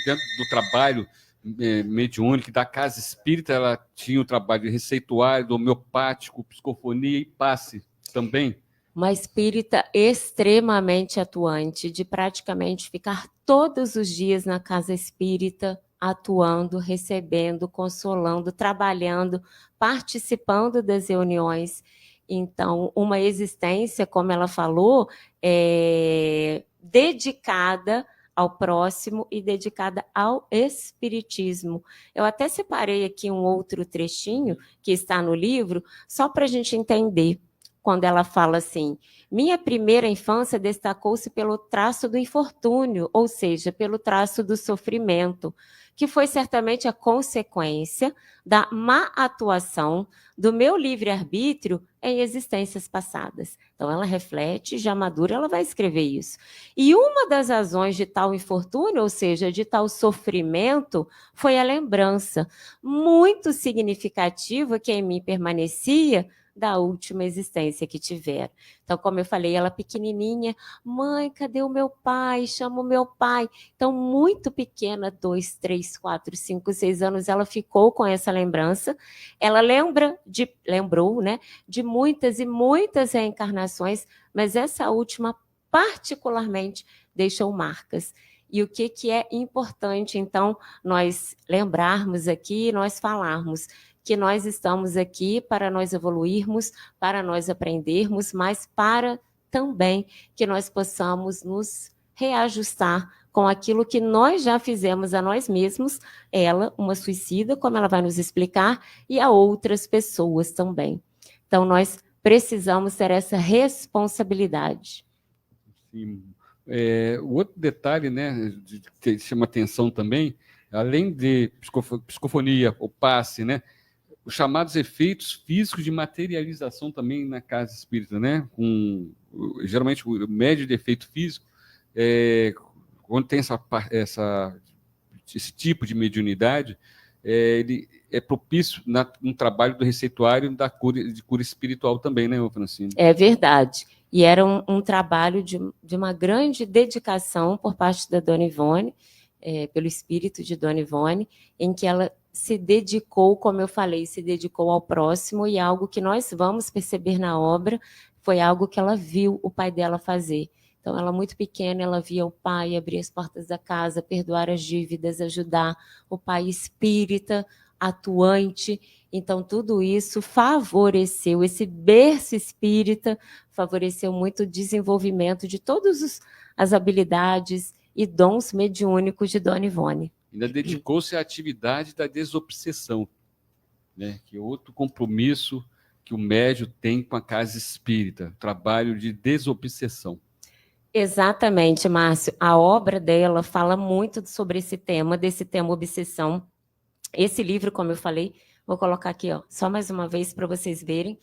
dentro do trabalho mediúnico da Casa Espírita, ela tinha o trabalho de receituário, homeopático, psicofonia e passe também. Uma espírita extremamente atuante, de praticamente ficar todos os dias na Casa Espírita, atuando, recebendo, consolando, trabalhando, participando das reuniões. Então, uma existência, como ela falou, dedicada ao próximo e dedicada ao espiritismo. Eu até separei aqui um outro trechinho que está no livro, só para a gente entender, quando ela fala assim: minha primeira infância destacou-se pelo traço do infortúnio, ou seja, pelo traço do sofrimento, que foi certamente a consequência da má atuação do meu livre-arbítrio em existências passadas. Então, ela reflete, já madura, ela vai escrever isso. E uma das razões de tal infortúnio, ou seja, de tal sofrimento, foi a lembrança muito significativa que em mim permanecia da última existência que tiveram. Então, como eu falei, ela pequenininha, mãe, cadê o meu pai? Chama o meu pai. Então, muito pequena, 2, 3, 4, 5, 6 anos, ela ficou com essa lembrança. Ela lembrou, né, de muitas e muitas reencarnações, mas essa última, particularmente, deixou marcas. E o que é importante, então, nós lembrarmos aqui, nós falarmos que nós estamos aqui para nós evoluirmos, para nós aprendermos, mas para também que nós possamos nos reajustar com aquilo que nós já fizemos a nós mesmos, ela, uma suicida, como ela vai nos explicar, e a outras pessoas também. Então, nós precisamos ter essa responsabilidade. Sim. O outro detalhe, né, que chama atenção também, além de psicofonia, ou passe, né, os chamados efeitos físicos de materialização também na casa espírita, né, geralmente o médio de efeito físico, quando tem esse tipo de mediunidade, ele é propício no trabalho do receituário de cura espiritual também, né, Francine? É verdade. E era um trabalho de uma grande dedicação por parte da Dona Ivone, pelo espírito de Dona Ivone, em que ela se dedicou, como eu falei, se dedicou ao próximo, e algo que nós vamos perceber na obra foi algo que ela viu o pai dela fazer. Então, ela muito pequena, ela via o pai abrir as portas da casa, perdoar as dívidas, ajudar o pai espírita, atuante. Então, tudo isso favoreceu, esse berço espírita favoreceu muito o desenvolvimento de todas as habilidades e dons mediúnicos de Dona Ivone. Ainda dedicou-se à atividade da desobsessão, né, que é outro compromisso que o médium tem com a casa espírita, trabalho de desobsessão. Exatamente, Márcio. A obra dela fala muito sobre esse tema, desse tema obsessão. Esse livro, como eu falei, vou colocar aqui, ó, só mais uma vez para vocês verem.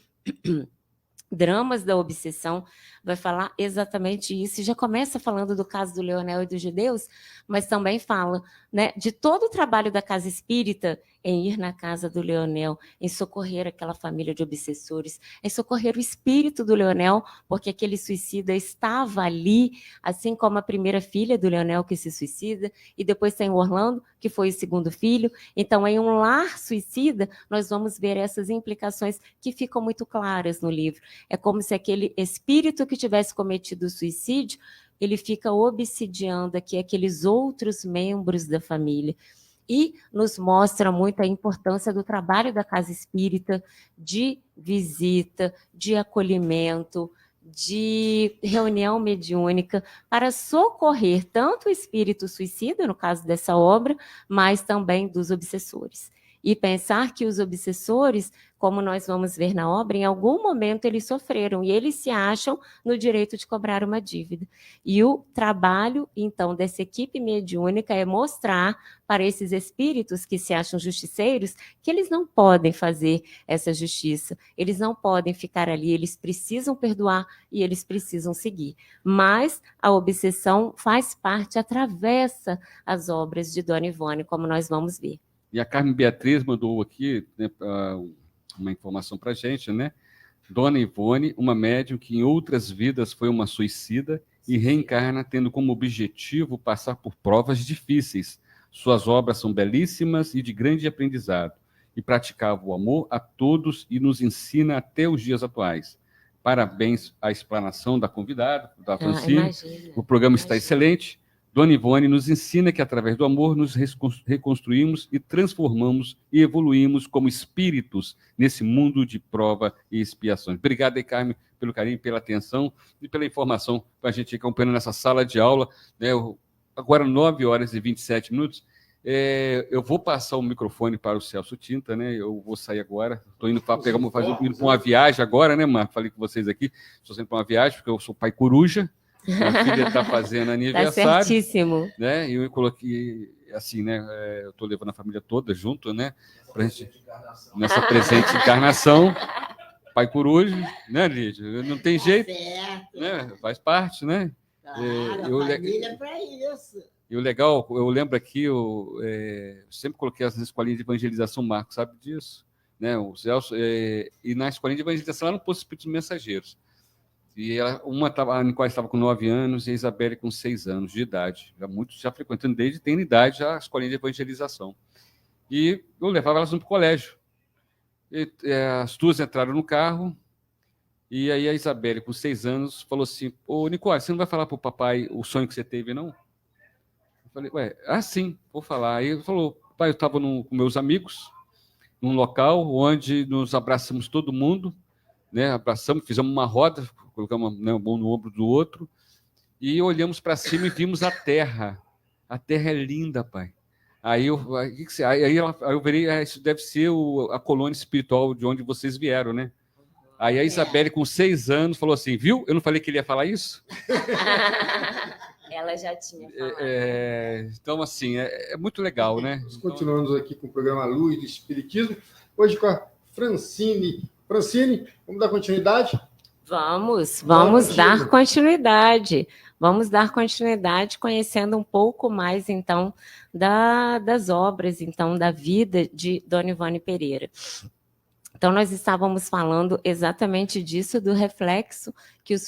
Dramas da Obsessão, vai falar exatamente isso. E já começa falando do caso do Leonel e dos judeus, mas também fala, né, de todo o trabalho da casa espírita em ir na casa do Leonel, em socorrer aquela família de obsessores, em socorrer o espírito do Leonel, porque aquele suicida estava ali, assim como a primeira filha do Leonel que se suicida, e depois tem o Orlando, que foi o segundo filho. Então, em um lar suicida, nós vamos ver essas implicações que ficam muito claras no livro. É como se aquele espírito que tivesse cometido o suicídio, ele fica obsidiando aqui aqueles outros membros da família. E nos mostra muito a importância do trabalho da casa espírita, de visita, de acolhimento, de reunião mediúnica, para socorrer tanto o espírito suicida, no caso dessa obra, mas também dos obsessores. E pensar que os obsessores, como nós vamos ver na obra, em algum momento eles sofreram e eles se acham no direito de cobrar uma dívida. E o trabalho, então, dessa equipe mediúnica é mostrar para esses espíritos que se acham justiceiros que eles não podem fazer essa justiça, eles não podem ficar ali, eles precisam perdoar e eles precisam seguir. Mas a obsessão faz parte, atravessa as obras de Dona Ivone, como nós vamos ver. E a Carmen Beatriz mandou aqui, né, uma informação para a gente, né? Dona Ivone, uma médium que em outras vidas foi uma suicida e reencarna tendo como objetivo passar por provas difíceis. Suas obras são belíssimas e de grande aprendizado. E praticava o amor a todos e nos ensina até os dias atuais. Parabéns à explanação da convidada, da Francine. O programa está excelente. Dona Ivone nos ensina que, através do amor, nos reconstruímos e transformamos e evoluímos como espíritos nesse mundo de prova e expiações. Obrigado aí, Carmen, pelo carinho, pela atenção e pela informação para a gente acompanhando nessa sala de aula. Né? Agora, 9 horas e 27 minutos. Eu vou passar o microfone para o Celso Tinta, né? Eu vou sair agora. Estou indo para uma viagem agora, né, Marco? Falei com vocês aqui. Estou saindo para uma viagem, porque eu sou pai coruja. Minha filha está fazendo aniversário. Está certíssimo. Né? E eu coloquei assim, né? Eu estou levando a família toda junto, né? Pra gente, nessa presente encarnação. Pai coruja, né, Lídia? Não tem jeito. Certo. Né? Faz parte, né? Claro, a família é para isso. E o legal, eu lembro aqui, eu sempre coloquei as escolinhas de evangelização, Marco sabe disso, né? O Celso, e na escolinha de evangelização lá no Poço Espíritos Mensageiros. E a Nicole estava com 9 anos e a Isabelle com 6 anos de idade. Já frequentando desde tem idade já a escolinha de evangelização. E eu levava elas no colégio. E, as duas entraram no carro e aí a Isabelle, com 6 anos, falou assim: ô, Nicole, você não vai falar para o papai o sonho que você teve, não? Eu falei, sim, vou falar. Aí ele falou, pai, eu estava com meus amigos, num local onde nos abraçamos todo mundo, né? Abraçamos, fizemos uma roda, colocamos, né, um no ombro do outro, e olhamos para cima e vimos a terra A terra é linda, pai. Aí eu virei, isso deve ser a colônia espiritual de onde vocês vieram, né? Aí a Isabelle, com 6 anos, falou assim, viu? Eu não falei que ele ia falar isso? Ela já tinha falado. Então, assim, é muito legal, né? Nós continuamos aqui com o programa Luz do Espiritismo, hoje com a Francine. Francine, vamos dar continuidade? Vamos dar continuidade. Vamos dar continuidade conhecendo um pouco mais, então, das obras, então, da vida de Dona Ivone Pereira. Então, nós estávamos falando exatamente disso, do reflexo que os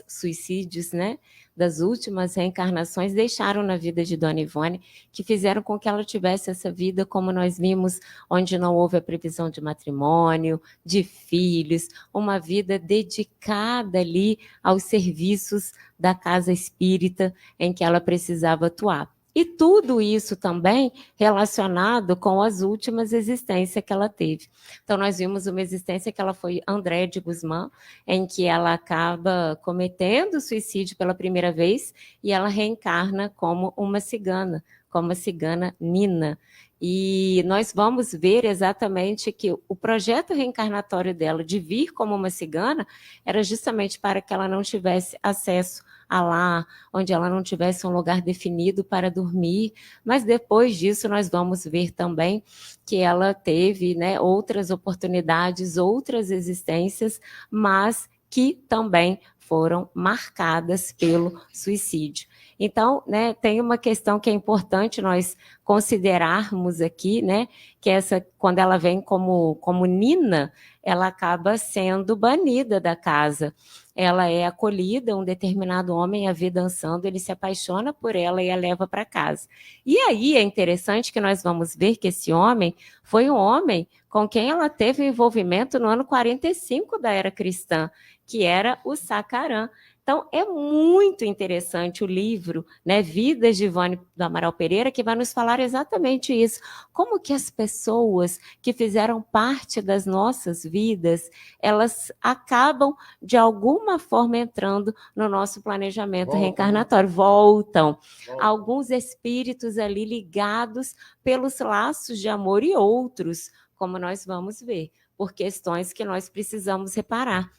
suicídios, né, das últimas reencarnações deixaram na vida de Dona Ivone, que fizeram com que ela tivesse essa vida, como nós vimos, onde não houve a previsão de matrimônio, de filhos, uma vida dedicada ali aos serviços da casa espírita em que ela precisava atuar. E tudo isso também relacionado com as últimas existências que ela teve. Então, nós vimos uma existência que ela foi André de Guzmán, em que ela acaba cometendo suicídio pela primeira vez e ela reencarna como uma cigana, como a cigana Nina. E nós vamos ver exatamente que o projeto reencarnatório dela de vir como uma cigana era justamente para que ela não tivesse acesso a lá, onde ela não tivesse um lugar definido para dormir, mas depois disso nós vamos ver também que ela teve, né, outras oportunidades, outras existências, mas que também foram marcadas pelo suicídio. Então, né, tem uma questão que é importante nós considerarmos aqui, né, que quando ela vem como Nina, ela acaba sendo banida da casa. Ela é acolhida, um determinado homem a vê dançando, ele se apaixona por ela e a leva para casa. E aí é interessante que nós vamos ver que esse homem foi um homem com quem ela teve um envolvimento no ano 45 da era cristã, que era o Sacarã. Então, é muito interessante o livro, né, Vidas de Ivone do Amaral Pereira, que vai nos falar exatamente isso. Como que as pessoas que fizeram parte das nossas vidas, elas acabam, de alguma forma, entrando no nosso planejamento reencarnatório. Voltam. Alguns espíritos ali ligados pelos laços de amor e outros, como nós vamos ver, por questões que nós precisamos reparar.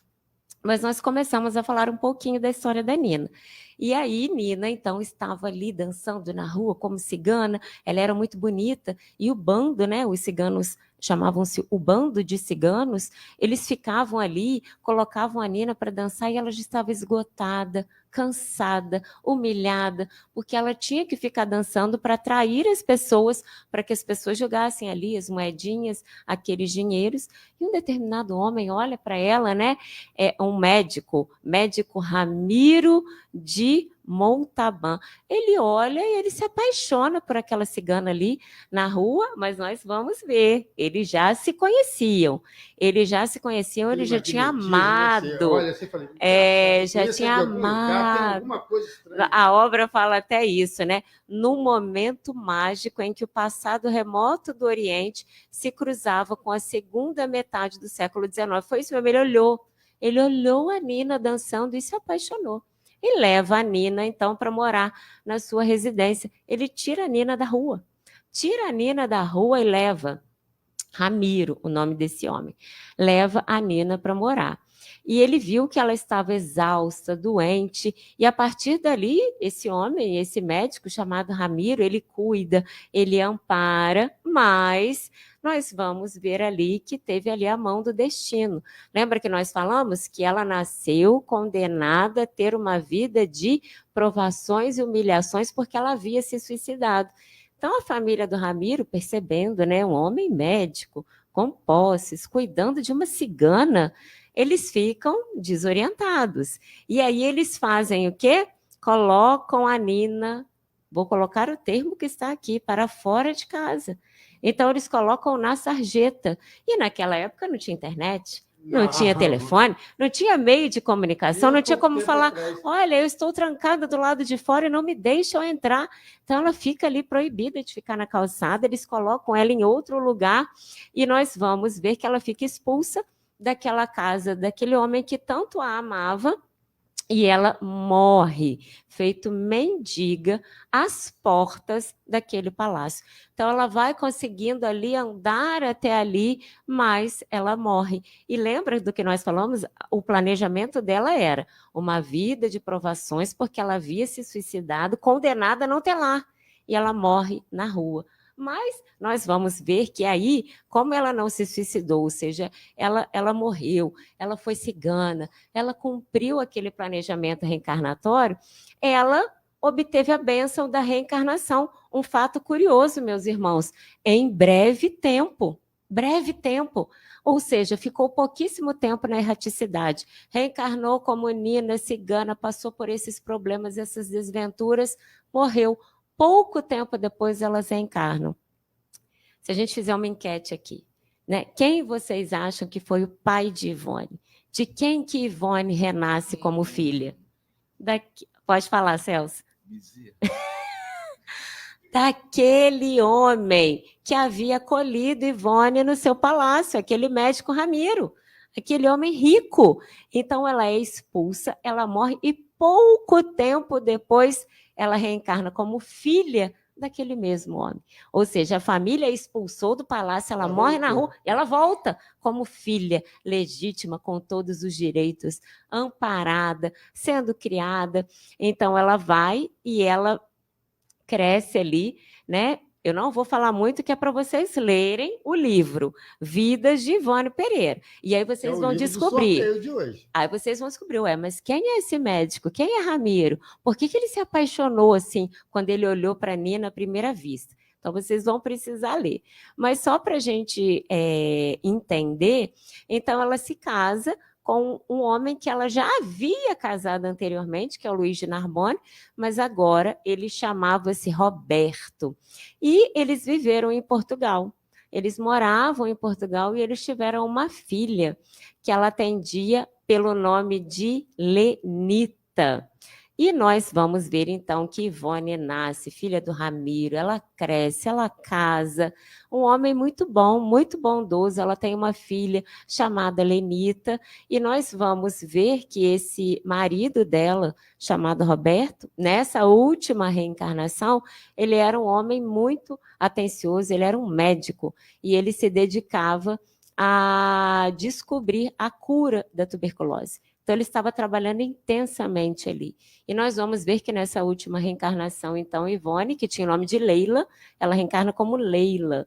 Mas nós começamos a falar um pouquinho da história da Nina. E aí, Nina, então, estava ali dançando na rua como cigana, ela era muito bonita, e o bando, né, os ciganos chamavam-se o bando de ciganos, eles ficavam ali, colocavam a Nina para dançar e ela já estava esgotada, cansada, humilhada, porque ela tinha que ficar dançando para atrair as pessoas, para que as pessoas jogassem ali as moedinhas, aqueles dinheiros, e um determinado homem olha para ela, né, é um médico Ramiro de Montalbán. Ele olha e ele se apaixona por aquela cigana ali na rua, mas nós vamos ver, eles já se conheciam, ele já tinha amado, Olha, você falei, já tinha amado. A obra fala até isso, né? Num momento mágico em que o passado remoto do Oriente se cruzava com a segunda metade do século XIX. Foi isso mesmo, ele olhou a Nina dançando e se apaixonou. E leva a Nina, então, para morar na sua residência. Ele tira a Nina da rua. E leva Ramiro, o nome desse homem. Leva a Nina para morar. E ele viu que ela estava exausta, doente, e a partir dali, esse homem, esse médico chamado Ramiro, ele cuida, ele ampara, mas nós vamos ver ali que teve ali a mão do destino. Lembra que nós falamos que ela nasceu condenada a ter uma vida de provações e humilhações porque ela havia se suicidado. Então a família do Ramiro, percebendo, né, um homem médico, com posses, cuidando de uma cigana, eles ficam desorientados. E aí eles fazem o quê? Colocam a Nina, vou colocar o termo que está aqui, para fora de casa. Então eles colocam na sarjeta. E naquela época não tinha internet, não tinha telefone, não tinha meio de comunicação, não tinha como falar, olha, eu estou trancada do lado de fora e não me deixam entrar. Então ela fica ali proibida de ficar na calçada, eles colocam ela em outro lugar e nós vamos ver que ela fica expulsa daquela casa, daquele homem que tanto a amava, E ela morre, feito mendiga, às portas daquele palácio. Então, ela vai conseguindo ali andar até ali, mas ela morre. E lembra do que nós falamos? O planejamento dela era uma vida de provações, porque ela havia se suicidado, condenada a não ter lar. E ela morre na rua. Mas nós vamos ver que aí, como ela não se suicidou, ou seja, ela morreu, ela foi cigana, ela cumpriu aquele planejamento reencarnatório, ela obteve a bênção da reencarnação. Um fato curioso, meus irmãos, em breve tempo. Ou seja, ficou pouquíssimo tempo na erraticidade. Reencarnou como Nina, cigana, passou por esses problemas, essas desventuras, morreu. Pouco tempo depois elas reencarnam. Se a gente fizer uma enquete aqui, né? Quem vocês acham que foi o pai de Ivone? De quem que Ivone renasce como filha? Pode falar, Celso. Daquele homem que havia acolhido Ivone no seu palácio, aquele médico Ramiro, aquele homem rico. Então ela é expulsa, ela morre e pouco tempo depois ela reencarna como filha daquele mesmo homem. Ou seja, a família expulsou do palácio, ela morre na rua, ela volta como filha legítima, com todos os direitos, amparada, sendo criada. Então, ela vai e ela cresce ali, né? Eu não vou falar muito, que é para vocês lerem o livro Vidas de Ivone Pereira. E aí vocês vão descobrir. Aí vocês vão descobrir, mas quem é esse médico? Quem é Ramiro? Por que ele se apaixonou assim quando ele olhou para Nina à primeira vista? Então, vocês vão precisar ler. Mas só para a gente entender, então ela se casa com um homem que ela já havia casado anteriormente, que é o Luiz de Narbonne, mas agora ele chamava-se Roberto. E eles viveram em Portugal. Eles moravam em Portugal e eles tiveram uma filha que ela atendia pelo nome de Lenita. E nós vamos ver, então, que Ivone nasce, filha do Ramiro, ela cresce, ela casa, um homem muito bom, muito bondoso, ela tem uma filha chamada Lenita, e nós vamos ver que esse marido dela, chamado Roberto, nessa última reencarnação, ele era um homem muito atencioso, ele era um médico, e ele se dedicava a descobrir a cura da tuberculose. Então, ele estava trabalhando intensamente ali. E nós vamos ver que nessa última reencarnação, então, Ivone, que tinha o nome de Leila, ela reencarna como Leila.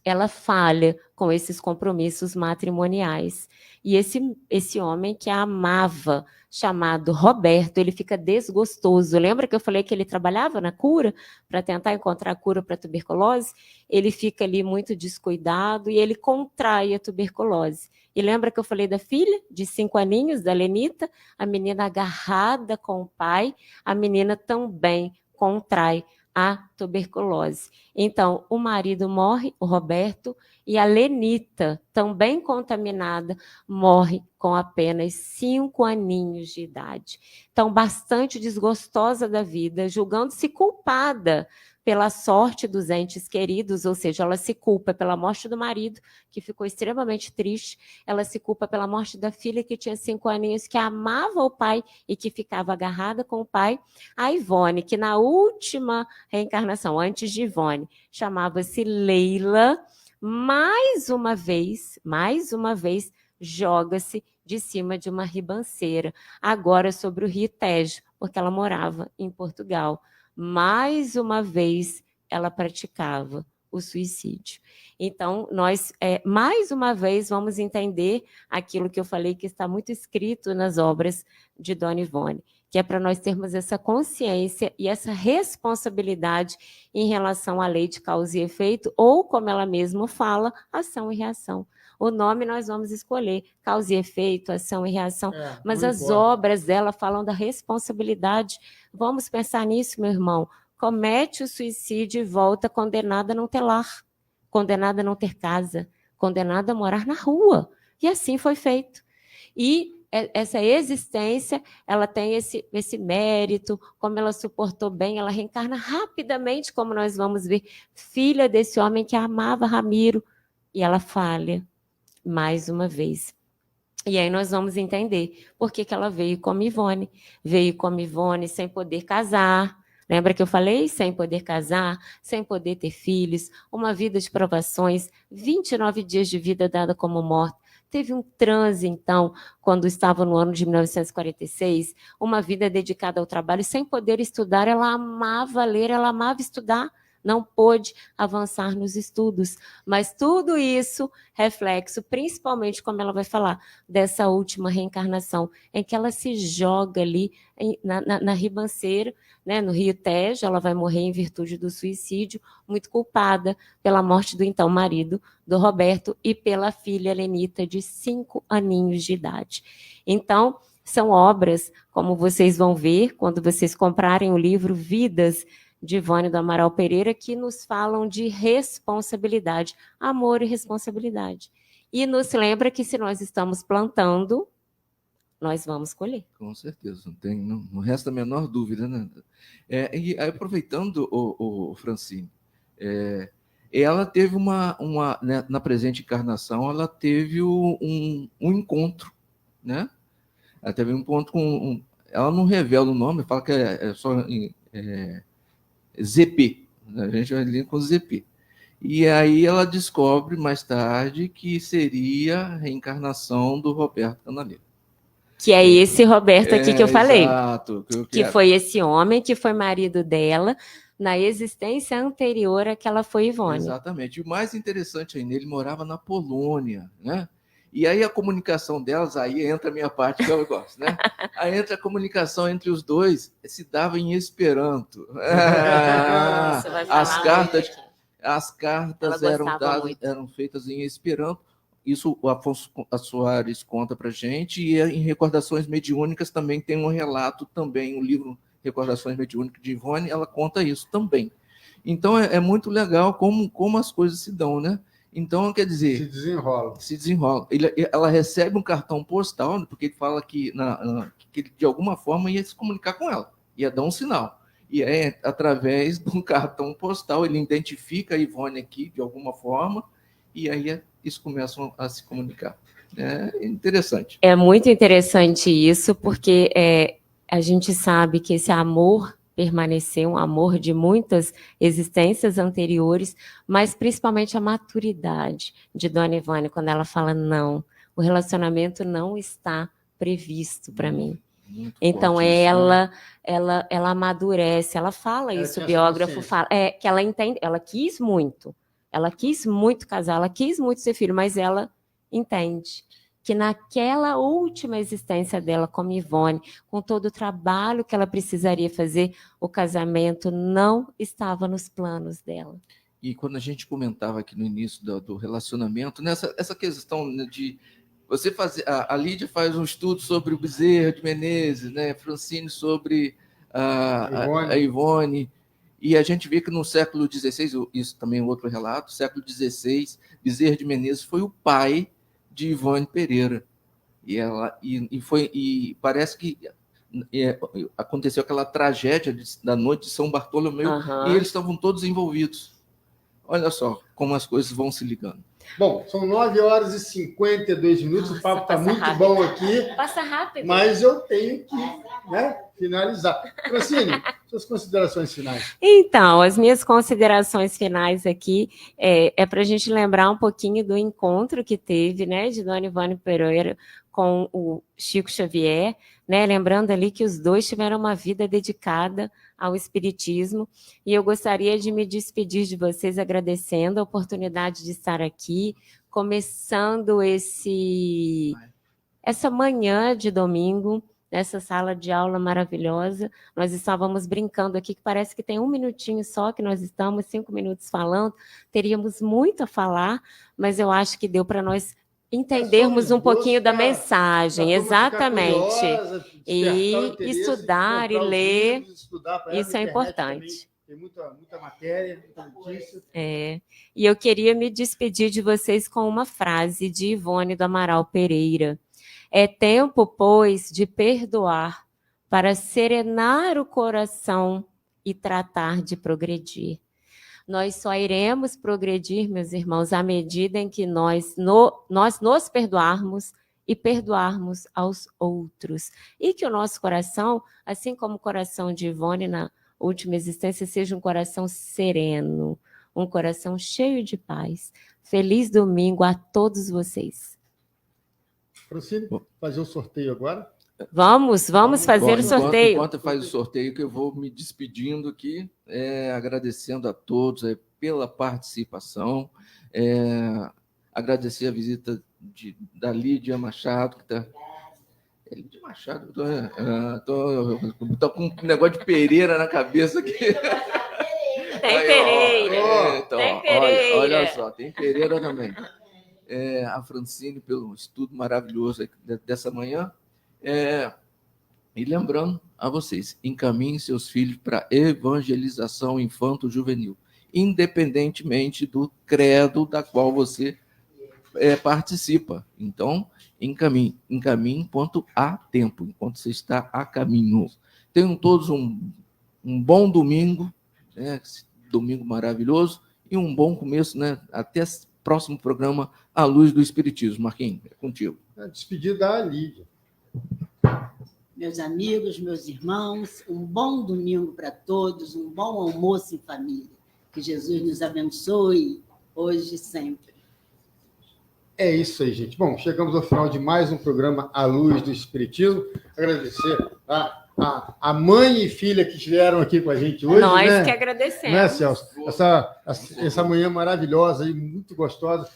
Ela falha com esses compromissos matrimoniais. E esse homem que a amava, chamado Roberto, ele fica desgostoso. Lembra que eu falei que ele trabalhava na cura, para tentar encontrar a cura para a tuberculose? Ele fica ali muito descuidado e ele contrai a tuberculose. E lembra que eu falei da filha, de 5 aninhos, da Lenita? A menina agarrada com o pai, a menina também contrai a tuberculose. Então, o marido morre, o Roberto, e a Lenita, também contaminada, morre com apenas 5 aninhos de idade. Então, bastante desgostosa da vida, julgando-se culpada pela sorte dos entes queridos, ou seja, ela se culpa pela morte do marido, que ficou extremamente triste, ela se culpa pela morte da filha, que tinha 5 aninhos, que amava o pai e que ficava agarrada com o pai. A Ivone, que na última reencarnação, antes de Ivone, chamava-se Leila, mais uma vez, joga-se de cima de uma ribanceira, agora sobre o Rio Tejo, porque ela morava em Portugal. Mais uma vez, ela praticava o suicídio. Então, nós, mais uma vez, vamos entender aquilo que eu falei, que está muito escrito nas obras de Dona Ivone, que é para nós termos essa consciência e essa responsabilidade em relação à lei de causa e efeito, ou, como ela mesma fala, ação e reação. O nome nós vamos escolher, causa e efeito, ação e reação, mas as obras dela falam da responsabilidade. Vamos pensar nisso, meu irmão. Comete o suicídio e volta condenada a não ter lar, condenada a não ter casa, condenada a morar na rua. E assim foi feito. E essa existência, ela tem esse mérito, como ela suportou bem, ela reencarna rapidamente, como nós vamos ver, filha desse homem que amava Ramiro, e ela falha mais uma vez. E aí nós vamos entender por que ela veio como Ivone. Veio como Ivone sem poder casar. Lembra que eu falei? Sem poder casar, sem poder ter filhos, uma vida de provações, 29 dias de vida dada como morta. Teve um transe, então, quando estava no ano de 1946, uma vida dedicada ao trabalho, sem poder estudar. Ela amava ler, ela amava estudar, não pôde avançar nos estudos. Mas tudo isso, reflexo, principalmente, como ela vai falar, dessa última reencarnação, em que ela se joga ali na ribanceira, né, no Rio Tejo. Ela vai morrer em virtude do suicídio, muito culpada pela morte do então marido, do Roberto, e pela filha Lenita, de 5 aninhos de idade. Então, são obras, como vocês vão ver, quando vocês comprarem o livro Vidas, de Ivone do Amaral Pereira, que nos falam de responsabilidade, amor e responsabilidade. E nos lembra que se nós estamos plantando, nós vamos colher. Com certeza, não resta a menor dúvida, né? E aí, aproveitando o Francine, ela teve né, na presente encarnação, ela teve um encontro, né? Ela teve um encontro com... ela não revela o nome, fala que é só... ZP, a gente vai ler com ZP. E aí ela descobre mais tarde que seria a reencarnação do Roberto Canaleiro. Que é esse Roberto aqui que eu falei. Exato. Que foi esse homem que foi marido dela na existência anterior a que ela foi Ivone. Exatamente. E o mais interessante ainda, ele morava na Polônia, né? E aí a comunicação delas, aí entra a minha parte que eu gosto, né? Aí entra a comunicação entre os dois, se dava em Esperanto. As cartas eram feitas em Esperanto. Isso o Afonso Soares conta para a gente, e em Recordações Mediúnicas também tem um relato, também, o livro Recordações Mediúnicas de Ivone, ela conta isso também. Então é muito legal como as coisas se dão, né? Então, quer dizer... Se desenrola. Ela recebe um cartão postal, porque ele fala que ele, de alguma forma, ia se comunicar com ela, ia dar um sinal. E é através de um cartão postal, ele identifica a Ivone aqui, de alguma forma, e aí eles começam a se comunicar. É interessante. É muito interessante isso, porque a gente sabe que esse amor permaneceu, um amor de muitas existências anteriores, mas principalmente a maturidade de Dona Ivone, quando ela fala, não, o relacionamento não está previsto para mim. Muito então ela amadurece, ela fala isso, o biógrafo fala, que ela entende, ela quis muito casar, ela quis muito ser filho, mas ela entende que naquela última existência dela como Ivone, com todo o trabalho que ela precisaria fazer, o casamento não estava nos planos dela. E quando a gente comentava aqui no início do relacionamento, essa questão de você fazer... A Lídia faz um estudo sobre o Bezerra de Menezes, né? Francine sobre a Ivone, e a gente vê que no século XVI, isso também é outro relato, século XVI, Bezerra de Menezes foi o pai de Ivone Pereira, e parece que aconteceu aquela tragédia da noite de São Bartolomeu, e eles estavam todos envolvidos. Olha só como as coisas vão se ligando. Bom, são 9h52, o papo está muito rápido. Bom aqui. Passa rápido. Mas eu tenho que finalizar. Francine, suas considerações finais. Então, as minhas considerações finais aqui é para a gente lembrar um pouquinho do encontro que teve, né, de Dona Ivone Pereira com o Chico Xavier, né, lembrando ali que os dois tiveram uma vida dedicada ao espiritismo, e eu gostaria de me despedir de vocês agradecendo a oportunidade de estar aqui, começando essa manhã de domingo, nessa sala de aula maravilhosa. Nós estávamos brincando aqui, que parece que tem 1 minutinho só, que nós estamos 5 minutos falando, teríamos muito a falar, mas eu acho que deu para nós entendermos um pouquinho da mensagem, exatamente, e estudar e ler, isso é importante. Tem muita matéria, muita notícia. E eu queria me despedir de vocês com uma frase de Ivone do Amaral Pereira. É tempo, pois, de perdoar, para serenar o coração e tratar de progredir. Nós só iremos progredir, meus irmãos, à medida em que nós nos perdoarmos e perdoarmos aos outros. E que o nosso coração, assim como o coração de Ivone na última existência, seja um coração sereno, um coração cheio de paz. Feliz domingo a todos vocês. Francine, fazer o sorteio agora? Vamos fazer o sorteio. Enquanto faz o sorteio, que eu vou me despedindo aqui, agradecendo a todos pela participação, agradecer a visita da Lídia Machado, que está... Lídia Machado, estou com um negócio de Pereira na cabeça aqui. Tem Pereira. Então, tem Pereira. Olha só, tem Pereira também. A Francine, pelo estudo maravilhoso dessa manhã. E lembrando a vocês, encaminhem seus filhos para evangelização infanto-juvenil, independentemente do credo da qual você participa. Então, encaminhe enquanto há tempo, enquanto você está a caminho. Tenham todos um bom domingo, domingo maravilhoso, e um bom começo, até o próximo programa, A Luz do Espiritismo. Marquinhos, é contigo. A despedida da Lídia. Meus amigos, meus irmãos, um bom domingo para todos, um bom almoço em família. Que Jesus nos abençoe hoje e sempre. É isso aí, gente. Bom, chegamos ao final de mais um programa A Luz do Espiritismo. Agradecer a mãe e filha que estiveram aqui com a gente hoje. Nós que agradecemos. Né, Celso? Essa manhã maravilhosa e muito gostosa,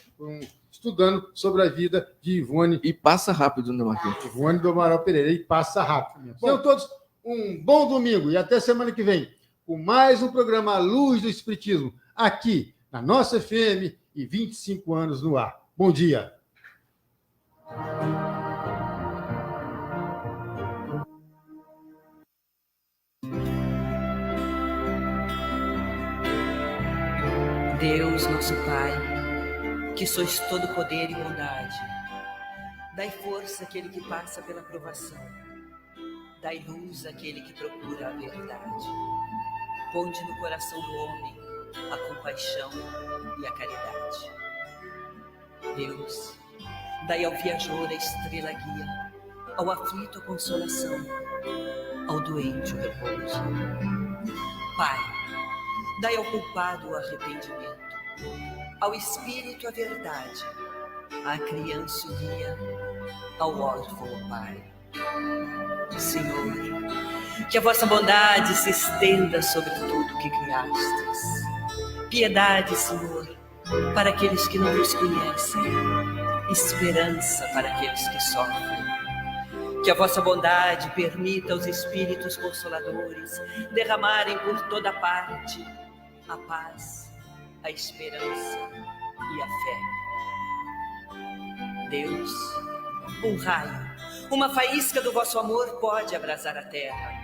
estudando sobre a vida de Ivone. E passa rápido, né, Marquinhos? Ivone do Amaral Pereira, e passa rápido. Tenham todos um bom domingo e até semana que vem, com mais um programa A Luz do Espiritismo, aqui na nossa FM e 25 anos no ar. Bom dia. Deus, nosso Pai, que sois todo poder e bondade, dai força àquele que passa pela provação, dai luz àquele que procura a verdade. Ponde no coração do homem a compaixão e a caridade. Deus, dai ao viajor a estrela guia, ao aflito a consolação, ao doente o repouso. Pai, dai ao culpado o arrependimento, ao espírito a verdade, à criança o guia, ao órfão o pai. Senhor, que a vossa bondade se estenda sobre tudo que criastes. Piedade, Senhor, para aqueles que não vos conhecem, esperança para aqueles que sofrem. Que a vossa bondade permita aos espíritos consoladores derramarem por toda parte a paz, a esperança e a fé. Deus, um raio, uma faísca do vosso amor pode abrasar a terra.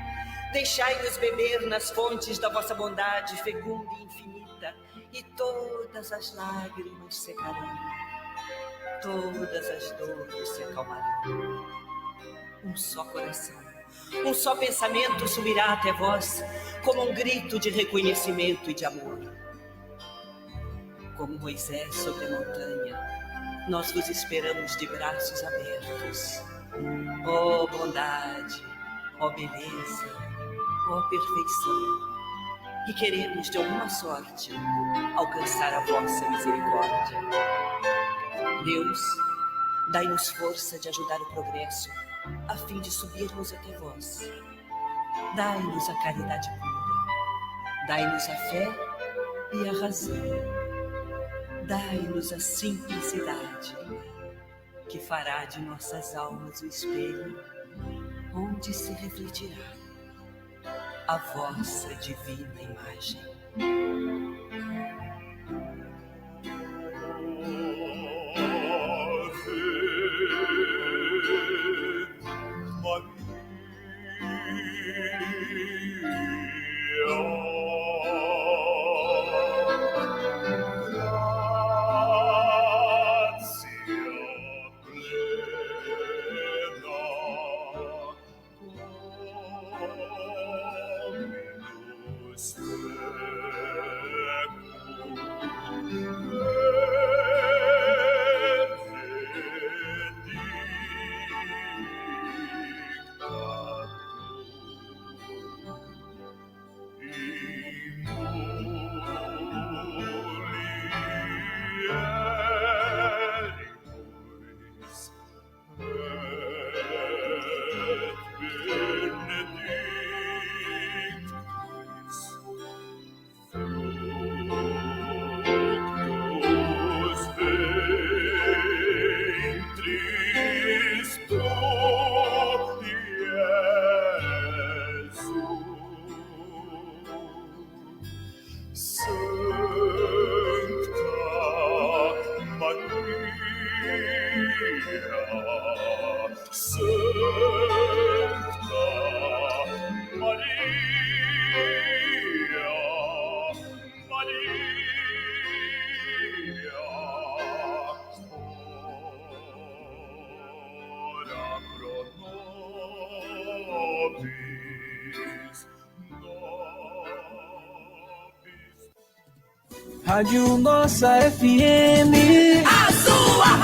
Deixai-nos beber nas fontes da vossa bondade fecunda e infinita, e todas as lágrimas secarão, todas as dores se acalmarão. Um só coração, um só pensamento subirá até vós, como um grito de reconhecimento e de amor. Como Moisés sobre a montanha, nós vos esperamos de braços abertos. Ó bondade, ó beleza, ó perfeição, e queremos de alguma sorte alcançar a vossa misericórdia. Deus, dai-nos força de ajudar o progresso, a fim de subirmos até vós. Dai-nos a caridade pura, dai-nos a fé e a razão. Dai-nos a simplicidade, que fará de nossas almas o espelho, onde se refletirá a vossa divina imagem. Rádio Nossa FM, a sua